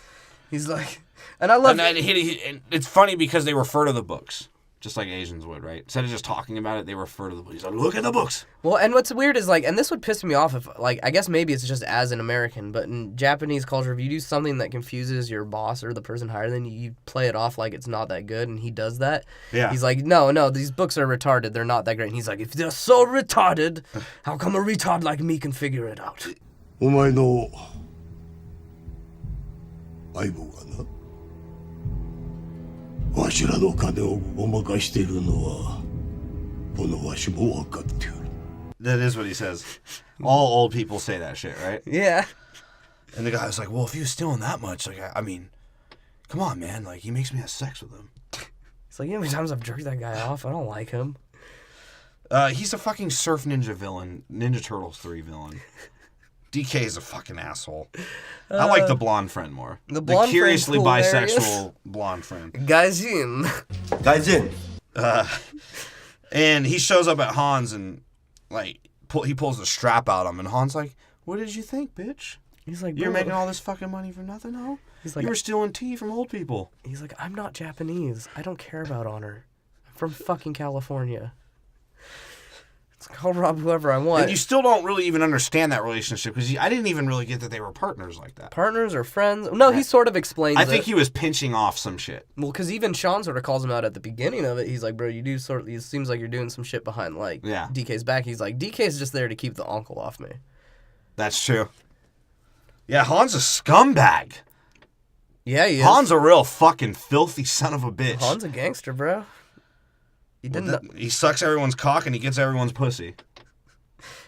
Speaker 1: He's like, and I love
Speaker 2: And it's funny because they refer to the books, just like Asians would, right? Instead of just talking about it, they refer to the books. He's like, look at the books.
Speaker 1: Well, and what's weird is, like, and this would piss me off if, like, I guess maybe it's just as an American, but in Japanese culture, if you do something that confuses your boss or the person higher than you, you play it off like it's not that good, and he does that.
Speaker 2: Yeah.
Speaker 1: He's like, no, these books are retarded. They're not that great. And he's like, if they're so retarded, how come a retard like me can figure it out?
Speaker 5: お前の相棒がなわしらの金をごまかしているのはこのわしも分かっておる
Speaker 2: That is what he says. All old people say that shit, right?
Speaker 1: Yeah.
Speaker 2: And the guy was like, well, if he was stealing that much, like, I mean, come on, man. Like, he makes me have sex with him.
Speaker 1: It's like, you know how many times I've jerked that guy off? I don't like him.
Speaker 2: He's a fucking Surf Ninja villain, Ninja Turtles 3 villain. DK is a fucking asshole. I like the blonde friend more.
Speaker 1: The blonde
Speaker 2: curiously
Speaker 1: friend's hilarious.
Speaker 2: bisexual blonde friend.
Speaker 1: Gaijin.
Speaker 5: Gaijin
Speaker 2: And he shows up at Han's and, like, he pulls the strap out of him. And Han's like, what did you think, bitch?
Speaker 1: He's like,
Speaker 2: You're
Speaker 1: bro.
Speaker 2: making all this fucking money for nothing, no?
Speaker 1: He's like,
Speaker 2: you were stealing tea from old people.
Speaker 1: He's like, I'm not Japanese. I don't care about honor. I'm from fucking California. It's like, I'll rob whoever I want.
Speaker 2: And you still don't really even understand that relationship because I didn't even really get that they were partners like that.
Speaker 1: Partners or friends? No, he sort of explains
Speaker 2: I think
Speaker 1: it.
Speaker 2: he was pinching off some shit.
Speaker 1: Well, because even Sean sort of calls him out at the beginning of it. He's like, bro, it seems like you're doing some shit behind, like,
Speaker 2: Yeah.
Speaker 1: DK's back. He's like, DK's just there to keep the uncle off me.
Speaker 2: That's true. Yeah, Han's a scumbag.
Speaker 1: Yeah, he is.
Speaker 2: Han's a real fucking filthy son of a bitch.
Speaker 1: Han's a gangster, bro. He didn't.
Speaker 2: He sucks everyone's cock and he gets everyone's pussy.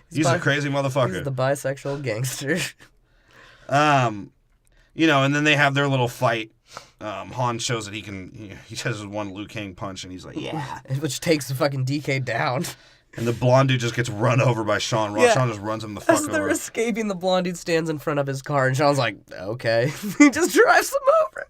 Speaker 2: He's a crazy motherfucker.
Speaker 1: He's the bisexual gangster.
Speaker 2: You know, and then they have their little fight. Han shows that he can. He says one Liu Kang punch, and he's like, "Yeah,"
Speaker 1: Which takes the fucking DK down.
Speaker 2: and the blonde dude just gets run over by Sean.
Speaker 1: Yeah.
Speaker 2: Sean just runs him the fuck
Speaker 1: As they're
Speaker 2: over.
Speaker 1: escaping, the blonde dude stands in front of his car, and Sean's like, okay. He just drives them over.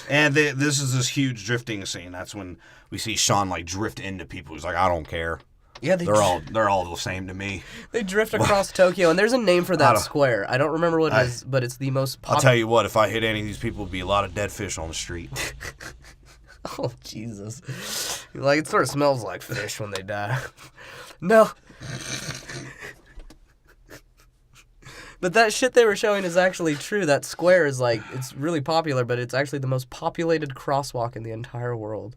Speaker 2: And this is this huge drifting scene. That's when we see Sean like drift into people. He's like, I don't care.
Speaker 1: Yeah,
Speaker 2: they're all the same to me.
Speaker 1: They drift across Tokyo, and there's a name for that square. I don't remember what it is, but it's the most
Speaker 2: I'll tell you what, if I hit any of these people, it'd be a lot of dead fish on the street.
Speaker 1: Oh, Jesus. Like, it sort of smells like fish when they die. No. But that shit they were showing is actually true. That square is like, it's really popular, but it's actually the most populated crosswalk in the entire world.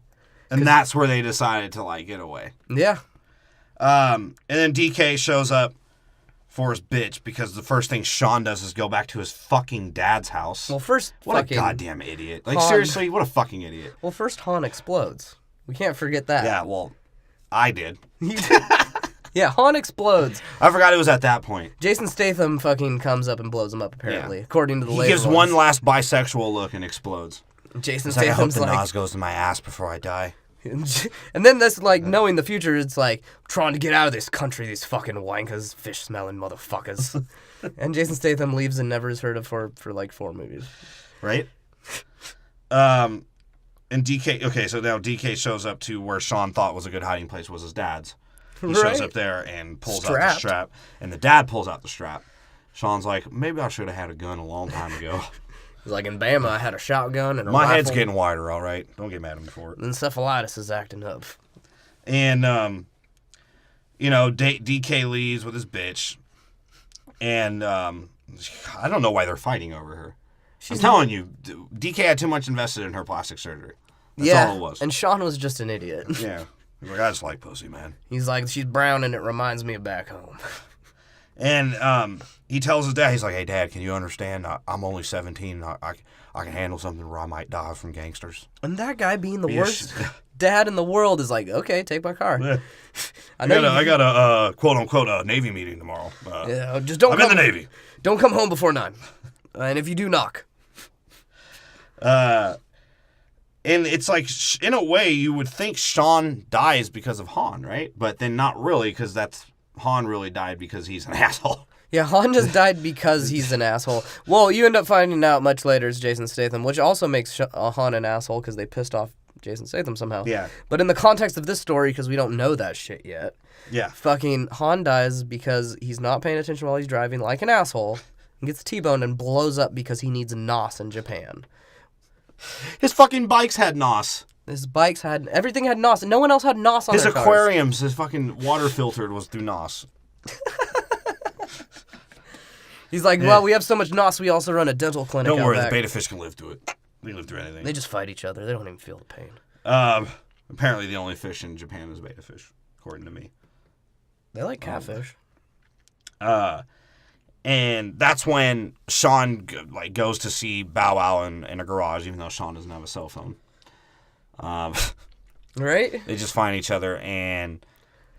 Speaker 2: And that's where they decided to, like, get away.
Speaker 1: Yeah.
Speaker 2: And then DK shows up for his bitch because the first thing Sean does is go back to his fucking dad's house.
Speaker 1: Well, first,
Speaker 2: what a goddamn idiot. Like, seriously, what a fucking idiot.
Speaker 1: Well, first Han explodes. We can't forget that.
Speaker 2: Yeah, well, I did.
Speaker 1: Yeah, Han explodes.
Speaker 2: I forgot it was at that point.
Speaker 1: Jason Statham fucking comes up and blows him up, apparently, according to the
Speaker 2: He gives one last bisexual look and explodes.
Speaker 1: Jason
Speaker 2: Statham's
Speaker 1: Statham's
Speaker 2: like, I hope the Nas goes to my ass before I die.
Speaker 1: And then this, like, knowing the future, it's like, I'm trying to get out of this country, these fucking wankers, fish-smelling motherfuckers. And Jason Statham leaves and never is heard of for like 4 movies.
Speaker 2: Right? And DK, okay, so now DK shows up to where Sean thought was a good hiding place was his dad's. He shows up there and pulls out the strap. And the dad pulls out the strap. Sean's like, maybe I should have had a gun a long time ago.
Speaker 1: He's like, in Bama, I had a shotgun and a
Speaker 2: My
Speaker 1: rifle.
Speaker 2: head's getting wider, all right? Don't get mad at me for it.
Speaker 1: Encephalitis is acting up.
Speaker 2: And, DK leaves with his bitch. And I don't know why they're fighting over her. I'm telling you, DK had too much invested in her plastic surgery. That's all it was.
Speaker 1: And Sean was just an idiot.
Speaker 2: Yeah. He's like, I just like pussy, man.
Speaker 1: He's like, she's brown and it reminds me of back home.
Speaker 2: And he tells his dad, he's like, hey, Dad, can you understand? I'm only 17. I can handle something where I might die from gangsters.
Speaker 1: And that guy being the worst dad in the world is like, okay, take my car.
Speaker 2: Yeah. I got a quote-unquote Navy meeting tomorrow.
Speaker 1: Just don't
Speaker 2: I'm in the Navy.
Speaker 1: Don't come home before 9. And if you do, knock.
Speaker 2: And it's like, in a way, you would think Sean dies because of Han, right? But then not really, because Han really died because he's an asshole.
Speaker 1: Yeah, Han just died because he's an asshole. Well, you end up finding out much later it's Jason Statham, which also makes Han an asshole because they pissed off Jason Statham somehow.
Speaker 2: Yeah.
Speaker 1: But in the context of this story, because we don't know that shit yet, fucking Han dies because he's not paying attention while he's driving like an asshole and gets T-boned and blows up because he needs NOS in Japan.
Speaker 2: His fucking bikes had NOS.
Speaker 1: His bikes had... Everything had NOS, and no one else had NOS on their cars.
Speaker 2: His aquariums, his fucking water filtered was through NOS.
Speaker 1: He's like, well, we have so much NOS, we also run a dental clinic.
Speaker 2: Don't worry,
Speaker 1: back.
Speaker 2: the beta fish can live through it. They live through anything.
Speaker 1: They just fight each other. They don't even feel the pain.
Speaker 2: Apparently the only fish in Japan is beta fish, according to me.
Speaker 1: They like catfish.
Speaker 2: And that's when Sean goes to see Bow Wow in a garage, even though Sean doesn't have a cell phone.
Speaker 1: Right?
Speaker 2: They just find each other, and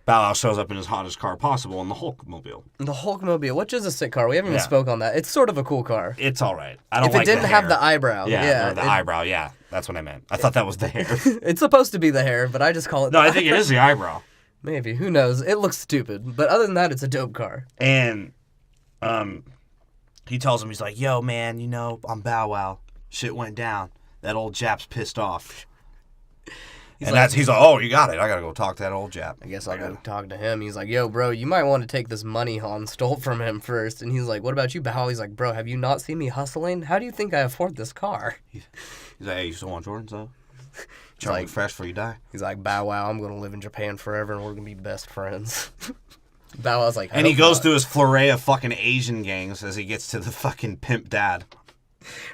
Speaker 2: Bow Wow shows up in his hottest car possible, in the Hulkmobile.
Speaker 1: The Hulkmobile, which is a sick car. We haven't even spoke on that. It's sort of a cool car.
Speaker 2: It's all right. I don't
Speaker 1: if
Speaker 2: like
Speaker 1: it didn't
Speaker 2: the
Speaker 1: have
Speaker 2: hair.
Speaker 1: the eyebrow.
Speaker 2: The eyebrow, yeah. That's what I meant. I thought that was the hair.
Speaker 1: It's supposed to be the hair, but I just call it
Speaker 2: No, I think it is the eyebrow.
Speaker 1: Maybe. Who knows? It looks stupid. But other than that, it's a dope car.
Speaker 2: And he tells him, he's like, yo, man, I'm Bow Wow. Shit went down. That old Jap's pissed off. He's like, oh, you got it. I got to go talk to that old Jap.
Speaker 1: I guess I'll go talk to him. He's like, yo, bro, you might want to take this money Han stole from him first. And he's like, what about you, Bow? He's like, bro, have you not seen me hustling? How do you think I afford this car?
Speaker 2: He's like, hey, you still want Jordans, though? Try to look fresh before you die.
Speaker 1: He's like, Bow Wow, I'm going to live in Japan forever and we're going to be best friends. Bow Wow's like,
Speaker 2: and he goes through his flurry of fucking Asian gangs as he gets to the fucking pimp dad.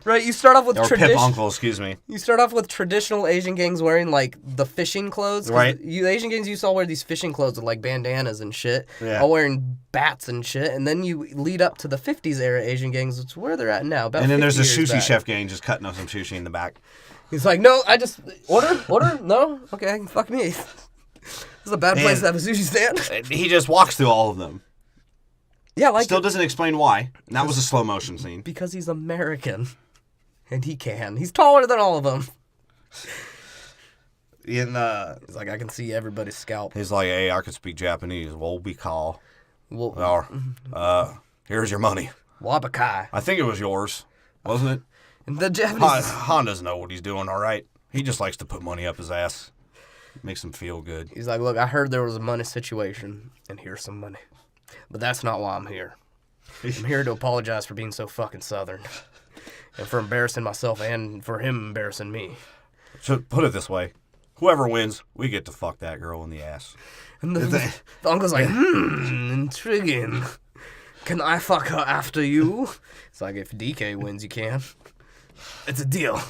Speaker 1: Right, you start off with
Speaker 2: pimp uncle, excuse me.
Speaker 1: You start off with traditional Asian gangs wearing like the fishing clothes.
Speaker 2: Right.
Speaker 1: Asian gangs used to all wear these fishing clothes with like bandanas and shit.
Speaker 2: Yeah.
Speaker 1: All wearing bats and shit. And then you lead up to the 50s era Asian gangs, which is where they're at now. About
Speaker 2: and then there's a sushi
Speaker 1: back.
Speaker 2: chef gang just cutting up some sushi in the back.
Speaker 1: He's like, no, I just order, no, okay, fuck me. This is a bad place to have a sushi stand.
Speaker 2: He just walks through all of them.
Speaker 1: Yeah, like
Speaker 2: still doesn't explain why. And that was a slow motion scene.
Speaker 1: Because he's American, and he can. He's taller than all of them. He's like, I can see everybody's scalp.
Speaker 2: He's like, hey, I can speak Japanese. Well, we call.
Speaker 1: Well,
Speaker 2: here's your money.
Speaker 1: Wabakai.
Speaker 2: I think it was yours, wasn't it?
Speaker 1: And the Japanese...
Speaker 2: Han doesn't know what he's doing, all right? He just likes to put money up his ass. Makes him feel good.
Speaker 1: He's like, look, I heard there was a money situation, and here's some money. But that's not why I'm here. I'm here to apologize for being so fucking Southern. And for embarrassing myself and for him embarrassing me.
Speaker 2: So put it this way. Whoever wins, we get to fuck that girl in the ass.
Speaker 1: And the uncle's like, intriguing. Can I fuck her after you? It's like, if DK wins, you can. It's a deal.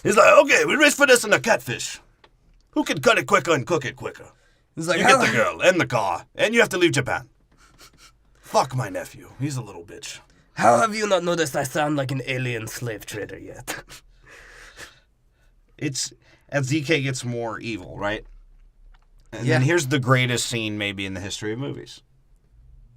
Speaker 2: He's like, okay, we race for this in the catfish. Who can cut it quicker and cook it quicker?
Speaker 1: He's like,
Speaker 2: You get the girl and the car, and you have to leave Japan. Fuck my nephew. He's a little bitch.
Speaker 1: How have you not noticed I sound like an alien slave trader yet?
Speaker 2: It's as DK gets more evil, right? And
Speaker 1: Yeah.
Speaker 2: then here's the greatest scene maybe in the history of movies.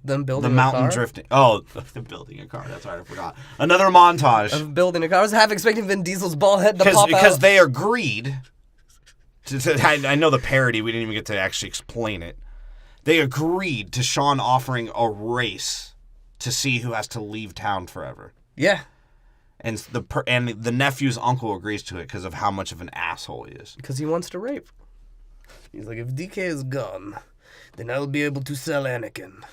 Speaker 1: Them building
Speaker 2: The mountain
Speaker 1: a car?
Speaker 2: drifting. Oh, the building a car. That's right, I forgot. Another montage.
Speaker 1: Of building a car. I was half expecting Vin Diesel's bald head to pop
Speaker 2: Because
Speaker 1: out.
Speaker 2: they agreed. I know the parody. We didn't even get to actually explain it. They agreed to Sean offering a race to see who has to leave town forever.
Speaker 1: Yeah.
Speaker 2: And the nephew's uncle agrees to it because of how much of an asshole he is.
Speaker 1: Because he wants to rape. He's like, if DK is gone, then I'll be able to sell Anakin.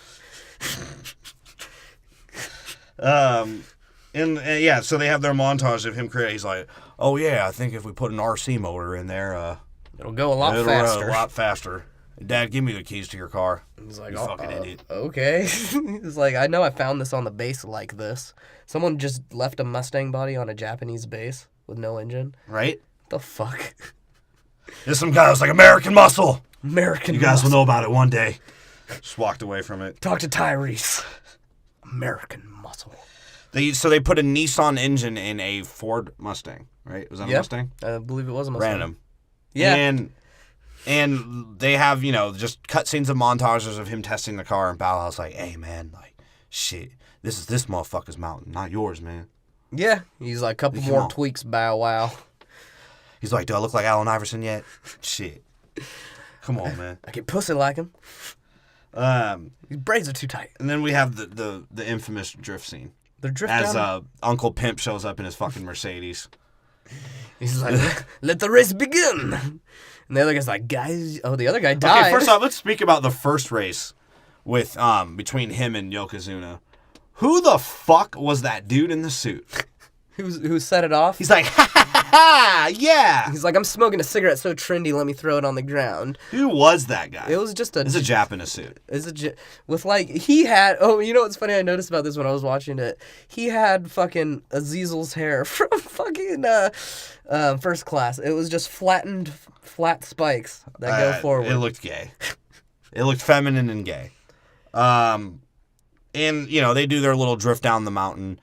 Speaker 2: Yeah, so they have their montage of him creating. He's like, oh yeah, I think if we put an RC motor in there,
Speaker 1: It'll go a lot
Speaker 2: it'll
Speaker 1: faster.
Speaker 2: run a lot faster. Dad, give me the keys to your car.
Speaker 1: He's like,
Speaker 2: You fucking idiot.
Speaker 1: Okay. He's like, I know I found this on the base like this. Someone just left a Mustang body on a Japanese base with no engine.
Speaker 2: Right?
Speaker 1: The fuck?
Speaker 2: There's some guy who's like, American muscle.
Speaker 1: American
Speaker 2: You guys will
Speaker 1: muscle.
Speaker 2: know about it one day. Just walked away from it.
Speaker 1: Talk to Tyrese. American muscle.
Speaker 2: They put a Nissan engine in a Ford Mustang, right? Was that a Mustang?
Speaker 1: I believe it was a Mustang.
Speaker 2: Random.
Speaker 1: Yeah.
Speaker 2: And they have, just cutscenes of montages of him testing the car, and Bow Wow's like, hey, man, like, shit, this is this motherfucker's mountain, not yours, man.
Speaker 1: Yeah. He's like, couple
Speaker 2: Come
Speaker 1: more
Speaker 2: on.
Speaker 1: tweaks, Bow Wow.
Speaker 2: He's like, do I look like Allen Iverson yet? Shit. Come on, man.
Speaker 1: I get pussy like him. His braids are too tight.
Speaker 2: And then we have the infamous drift scene.
Speaker 1: They're drift
Speaker 2: As
Speaker 1: down.
Speaker 2: Uncle Pimp shows up in his fucking Mercedes.
Speaker 1: He's like, let the race begin. And the other guy's like, guys, the other guy died.
Speaker 2: Okay, first off, let's speak about the first race with between him and Yokozuna. Who the fuck was that dude in the suit?
Speaker 1: Who set it off?
Speaker 2: He's like, ha ha ha ha, yeah.
Speaker 1: He's like, I'm smoking a cigarette so trendy, let me throw it on the ground.
Speaker 2: Who was that guy?
Speaker 1: It was just a...
Speaker 2: It's a Jap in a suit.
Speaker 1: With like, he had... Oh, you know what's funny? I noticed about this when I was watching it. He had fucking Azazel's hair from fucking First Class. It was just flat spikes that go forward.
Speaker 2: It looked gay. It looked feminine and gay. And, they do their little drift down the mountain.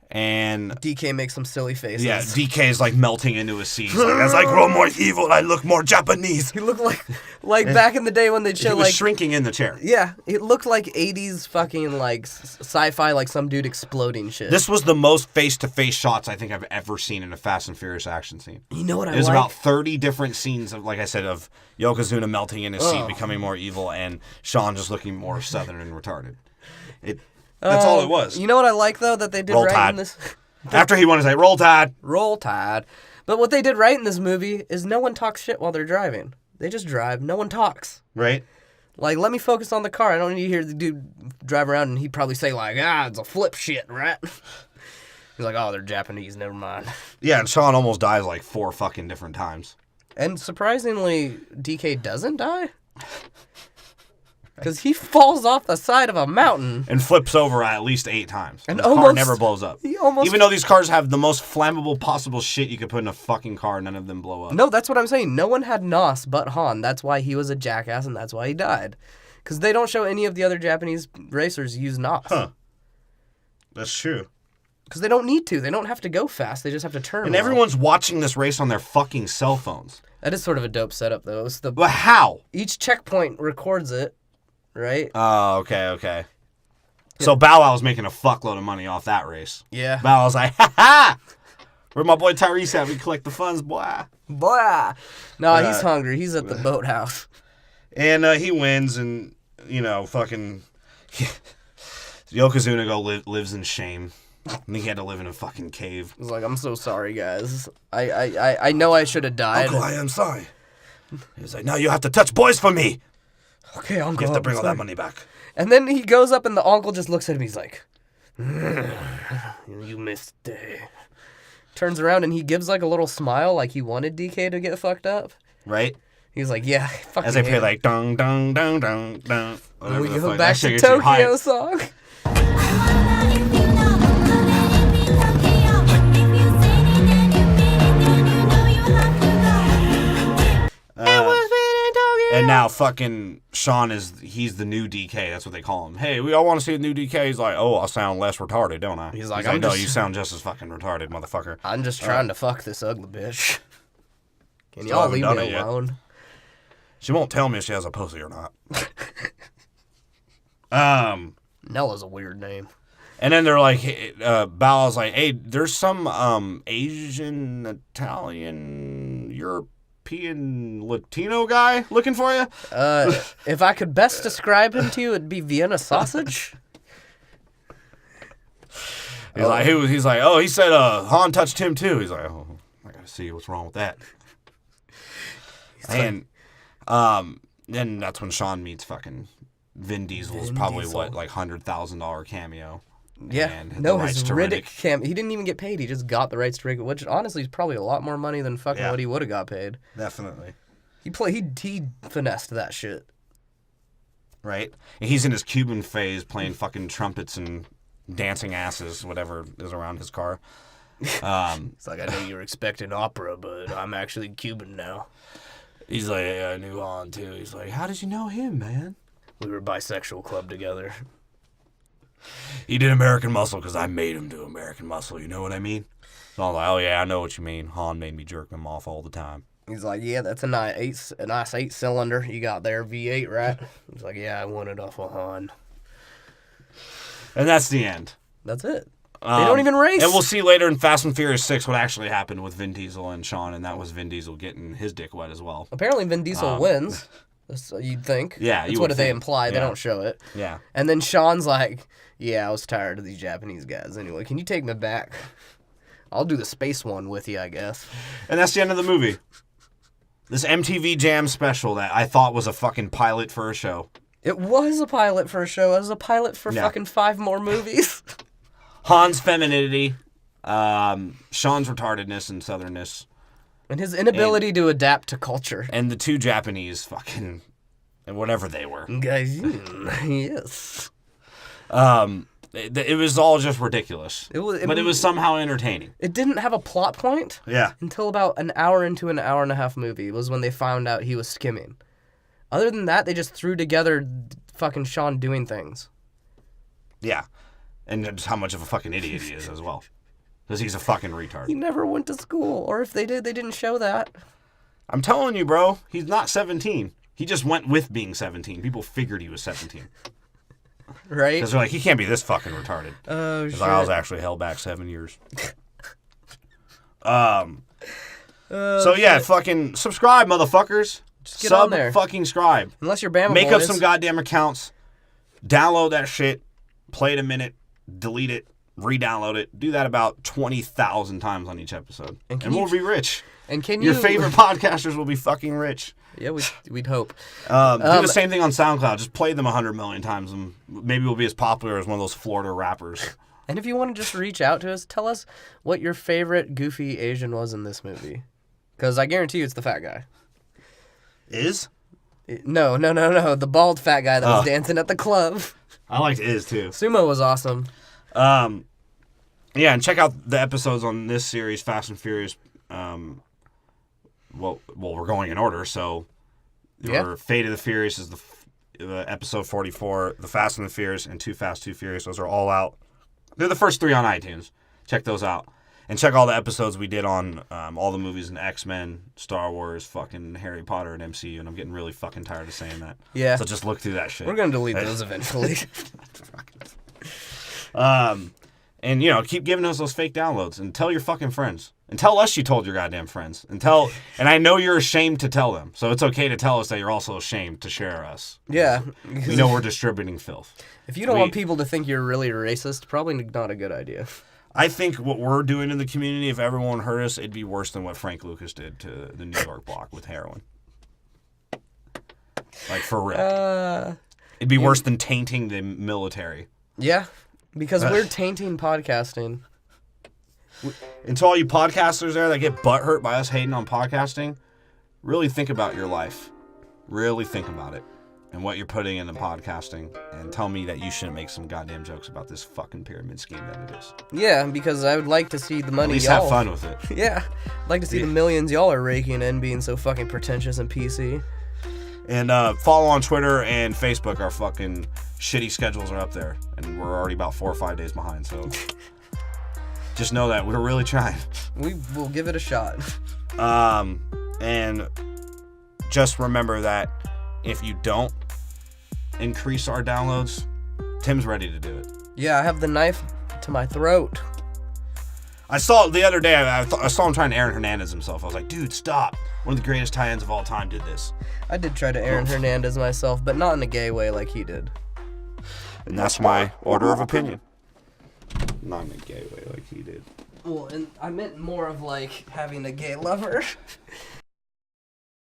Speaker 2: And
Speaker 1: DK makes some silly faces.
Speaker 2: yeah, DK is like melting into his seat. He's like, as I grow more evil, I look more Japanese.
Speaker 1: He looked like back in the day when they'd
Speaker 2: He
Speaker 1: show
Speaker 2: was
Speaker 1: like...
Speaker 2: shrinking in the chair.
Speaker 1: Yeah, it looked like 80s fucking like sci-fi, like some dude exploding shit.
Speaker 2: This was the most face-to-face shots I think I've ever seen in a Fast and Furious action scene.
Speaker 1: You know what I like?
Speaker 2: There's about 30 different scenes of, like I said, of Yokozuna melting in his seat, becoming more evil, and Sean just looking more southern and retarded. That's all it was.
Speaker 1: You know what I like though that they did
Speaker 2: Roll
Speaker 1: right
Speaker 2: Tide.
Speaker 1: in this.
Speaker 2: After he won, he's like, roll tide.
Speaker 1: Roll Tide. But what they did right in this movie is no one talks shit while they're driving. They just drive. No one talks.
Speaker 2: Right?
Speaker 1: Like, let me focus on the car. I don't need to hear the dude drive around and he'd probably say like, it's a flip shit, right? He's like, they're Japanese. Never mind.
Speaker 2: Yeah, and Sean almost dies like 4 fucking different times.
Speaker 1: And surprisingly, DK doesn't die. Because he falls off the side of a mountain.
Speaker 2: And flips over at least 8 times.
Speaker 1: And
Speaker 2: the car
Speaker 1: almost-
Speaker 2: never blows up.
Speaker 1: he almost-
Speaker 2: Even though these cars have the most flammable possible shit you could put in a fucking car, none of them blow up.
Speaker 1: No, that's what I'm saying. No one had NOS but Han. That's why he was a jackass and that's why he died. Because they don't show any of the other Japanese racers use NOS.
Speaker 2: Huh. That's true.
Speaker 1: Because they don't need to. They don't have to go fast. They just have to turn
Speaker 2: And
Speaker 1: well.
Speaker 2: everyone's watching this race on their fucking cell phones.
Speaker 1: That is sort of a dope setup, though. It's
Speaker 2: But how?
Speaker 1: each checkpoint records it, right?
Speaker 2: Oh, okay. So Bow Wow was making a fuckload of money off that race.
Speaker 1: Yeah.
Speaker 2: Bow Wow's like, ha ha! Where my boy Tyrese at? We collect the funds, boy.
Speaker 1: Boy. No, he's hungry. He's at the boathouse.
Speaker 2: And he wins, and, fucking... Yokozuna lives in shame. And he had to live in a fucking cave.
Speaker 1: He's like, I'm so sorry, guys. I know I should have died.
Speaker 2: Uncle, I am sorry. He's like, now you have to touch boys for me.
Speaker 1: Okay, Uncle.
Speaker 2: You have to bring
Speaker 1: I'm
Speaker 2: all
Speaker 1: sorry.
Speaker 2: that money back.
Speaker 1: And then he goes up and the uncle just looks at him. He's like, you missed day. Turns around and he gives like a little smile like he wanted DK to get fucked up.
Speaker 2: Right?
Speaker 1: He's like, yeah, fucking
Speaker 2: As they play like dong, dong, dong, dong, dong.
Speaker 1: And we
Speaker 2: whatever the
Speaker 1: go
Speaker 2: fuck.
Speaker 1: back
Speaker 2: That shit
Speaker 1: to
Speaker 2: gets you
Speaker 1: Tokyo
Speaker 2: hyped.
Speaker 1: song.
Speaker 2: And now fucking Sean he's the new DK. That's what they call him. Hey, we all want to see the new DK. He's like, oh, I sound less retarded, don't I?
Speaker 1: He's like,
Speaker 2: no,
Speaker 1: just-
Speaker 2: you sound just as fucking retarded, motherfucker.
Speaker 1: I'm just trying to fuck this ugly bitch. Can
Speaker 2: Still
Speaker 1: y'all
Speaker 2: haven't
Speaker 1: leave
Speaker 2: done
Speaker 1: me
Speaker 2: it yet.
Speaker 1: alone?
Speaker 2: She won't tell me if she has a pussy or not.
Speaker 1: Nella's a weird name.
Speaker 2: And then they're like, Bal's like, hey, there's some Asian, Italian, European, Latino guy looking for you.
Speaker 1: If I could best describe him to you, it'd be Vienna sausage.
Speaker 2: He's like, oh, he said Han touched him too. He's like, oh, I gotta see what's wrong with that. And then that's when Sean meets fucking Vin Diesel's probably
Speaker 1: Diesel.
Speaker 2: what, like $100,000 cameo.
Speaker 1: Yeah,
Speaker 2: And the
Speaker 1: no,
Speaker 2: rights
Speaker 1: his
Speaker 2: to
Speaker 1: Riddick camp. He didn't even get paid. He just got the rights to Riddick, which honestly is probably a lot more money than fucking
Speaker 2: Yeah.
Speaker 1: what he would have got paid.
Speaker 2: Definitely.
Speaker 1: He finessed that shit.
Speaker 2: Right? And he's in his Cuban phase playing fucking trumpets and dancing asses, whatever is around his car.
Speaker 1: It's like, I know you were expecting opera, but I'm actually Cuban now.
Speaker 2: He's like, yeah, I knew Han too. He's like, how did you know him, man?
Speaker 1: We were bisexual club together.
Speaker 2: He did American Muscle because I made him do American Muscle. You know what I mean? So I was like, oh yeah, I know what you mean. Han made me jerk him off all the time.
Speaker 1: He's like, yeah, that's a nice 8-cylinder you got there, V8, right? He's like, yeah, I won it off of Han.
Speaker 2: And that's the end.
Speaker 1: That's it. They don't even race.
Speaker 2: And we'll see later in Fast and Furious 6 what actually happened with Vin Diesel and Sean, and that was Vin Diesel getting his dick wet as well.
Speaker 1: Apparently Vin Diesel wins. That's what you'd think.
Speaker 2: Yeah,
Speaker 1: That's
Speaker 2: you
Speaker 1: what
Speaker 2: would
Speaker 1: they
Speaker 2: think.
Speaker 1: imply. They
Speaker 2: Yeah.
Speaker 1: don't show it.
Speaker 2: Yeah.
Speaker 1: And then Sean's like, yeah, I was tired of these Japanese guys. Anyway, can you take me back? I'll do the space one with you, I guess.
Speaker 2: And that's the end of the movie. This MTV Jam special that I thought was a fucking pilot for a show.
Speaker 1: It was a pilot for a show. It was a pilot for
Speaker 2: Yeah.
Speaker 1: fucking 5 more movies.
Speaker 2: Han's femininity, Sean's retardedness and southernness,
Speaker 1: And his inability to adapt to culture.
Speaker 2: and the two Japanese fucking, and whatever they were.
Speaker 1: Guys, yes.
Speaker 2: It was all just ridiculous. But it was somehow entertaining.
Speaker 1: It didn't have a plot point
Speaker 2: Yeah.
Speaker 1: until about an hour into an hour and a half movie was when they found out he was skimming. Other than that, they just threw together fucking Sean doing things.
Speaker 2: Yeah. And just how much of a fucking idiot he is as well. Because he's a fucking retard.
Speaker 1: He never went to school, or if they did, they didn't show that.
Speaker 2: I'm telling you, bro, he's not 17. He just went with being 17. People figured he was 17.
Speaker 1: Right?
Speaker 2: Because they're like, he can't be this fucking retarded.
Speaker 1: Oh,
Speaker 2: Because
Speaker 1: shit.
Speaker 2: I was actually held back 7 years. Fucking subscribe, motherfuckers. Just
Speaker 1: get on there.
Speaker 2: Fucking scribe.
Speaker 1: Unless you're Bama
Speaker 2: Make up
Speaker 1: boys.
Speaker 2: some goddamn accounts. Download that shit. Play it a minute. Delete it. Re-download it. Do that about 20,000 times on each episode. And we'll be rich.
Speaker 1: And can
Speaker 2: Your
Speaker 1: you...
Speaker 2: favorite podcasters will be fucking rich.
Speaker 1: Yeah, we'd hope.
Speaker 2: Do the same thing on SoundCloud. Just play them 100 million times, and maybe we'll be as popular as one of those Florida rappers.
Speaker 1: And if you want to just reach out to us, tell us what your favorite goofy Asian was in this movie. Because I guarantee you it's the fat guy.
Speaker 2: Is?
Speaker 1: No. The bald fat guy that was dancing at the club.
Speaker 2: I liked Is, too.
Speaker 1: Sumo was awesome.
Speaker 2: Yeah, and check out the episodes on this series, Fast and Furious. Well, we're going in order, so Fate of the Furious is the episode 44, The Fast and the Furious, and Too Fast, Too Furious. Those are all out. They're the first 3 on iTunes. Check those out. And check all the episodes we did on all the movies in X-Men, Star Wars, fucking Harry Potter, and MCU, and I'm getting really fucking tired of saying that.
Speaker 1: Yeah.
Speaker 2: So just look through that shit.
Speaker 1: We're going to delete those eventually.
Speaker 2: And, keep giving us those fake downloads and tell your fucking friends. And tell us you told your goddamn friends. And I know you're ashamed to tell them. So it's okay to tell us that you're also ashamed to share us.
Speaker 1: Yeah.
Speaker 2: We know we're distributing filth.
Speaker 1: If you don't want people to think you're really racist, probably not a good idea.
Speaker 2: I think what we're doing in the community, if everyone heard us, it'd be worse than what Frank Lucas did to the New York block with heroin. Like, for real. It'd be worse than tainting the military.
Speaker 1: Yeah, because we're tainting podcasting.
Speaker 2: And to all you podcasters there that get butthurt by us hating on podcasting, really think about your life. Really think about it. And what you're putting into podcasting. And tell me that you shouldn't make some goddamn jokes about this fucking pyramid scheme that it is.
Speaker 1: Yeah, because I would like to see the money
Speaker 2: At least
Speaker 1: y'all...
Speaker 2: have fun with it.
Speaker 1: Yeah, I'd like to see the millions y'all are raking in being so fucking pretentious and PC.
Speaker 2: And follow on Twitter and Facebook. Our fucking shitty schedules are up there. And we're already about 4 or 5 days behind, so... Just know that we're really trying.
Speaker 1: We will give it a shot.
Speaker 2: And just remember that if you don't increase our downloads, Tim's ready to do it.
Speaker 1: Yeah, I have the knife to my throat.
Speaker 2: I saw the other day, I saw him trying to Aaron Hernandez himself. I was like, dude, stop. One of the greatest tie-ins of all time did this.
Speaker 1: I did try to Aaron Hernandez myself, but not in a gay way like he did.
Speaker 2: And that's my order of opinion. Not in a gay way like he did.
Speaker 1: Well, and I meant more of like having a gay lover.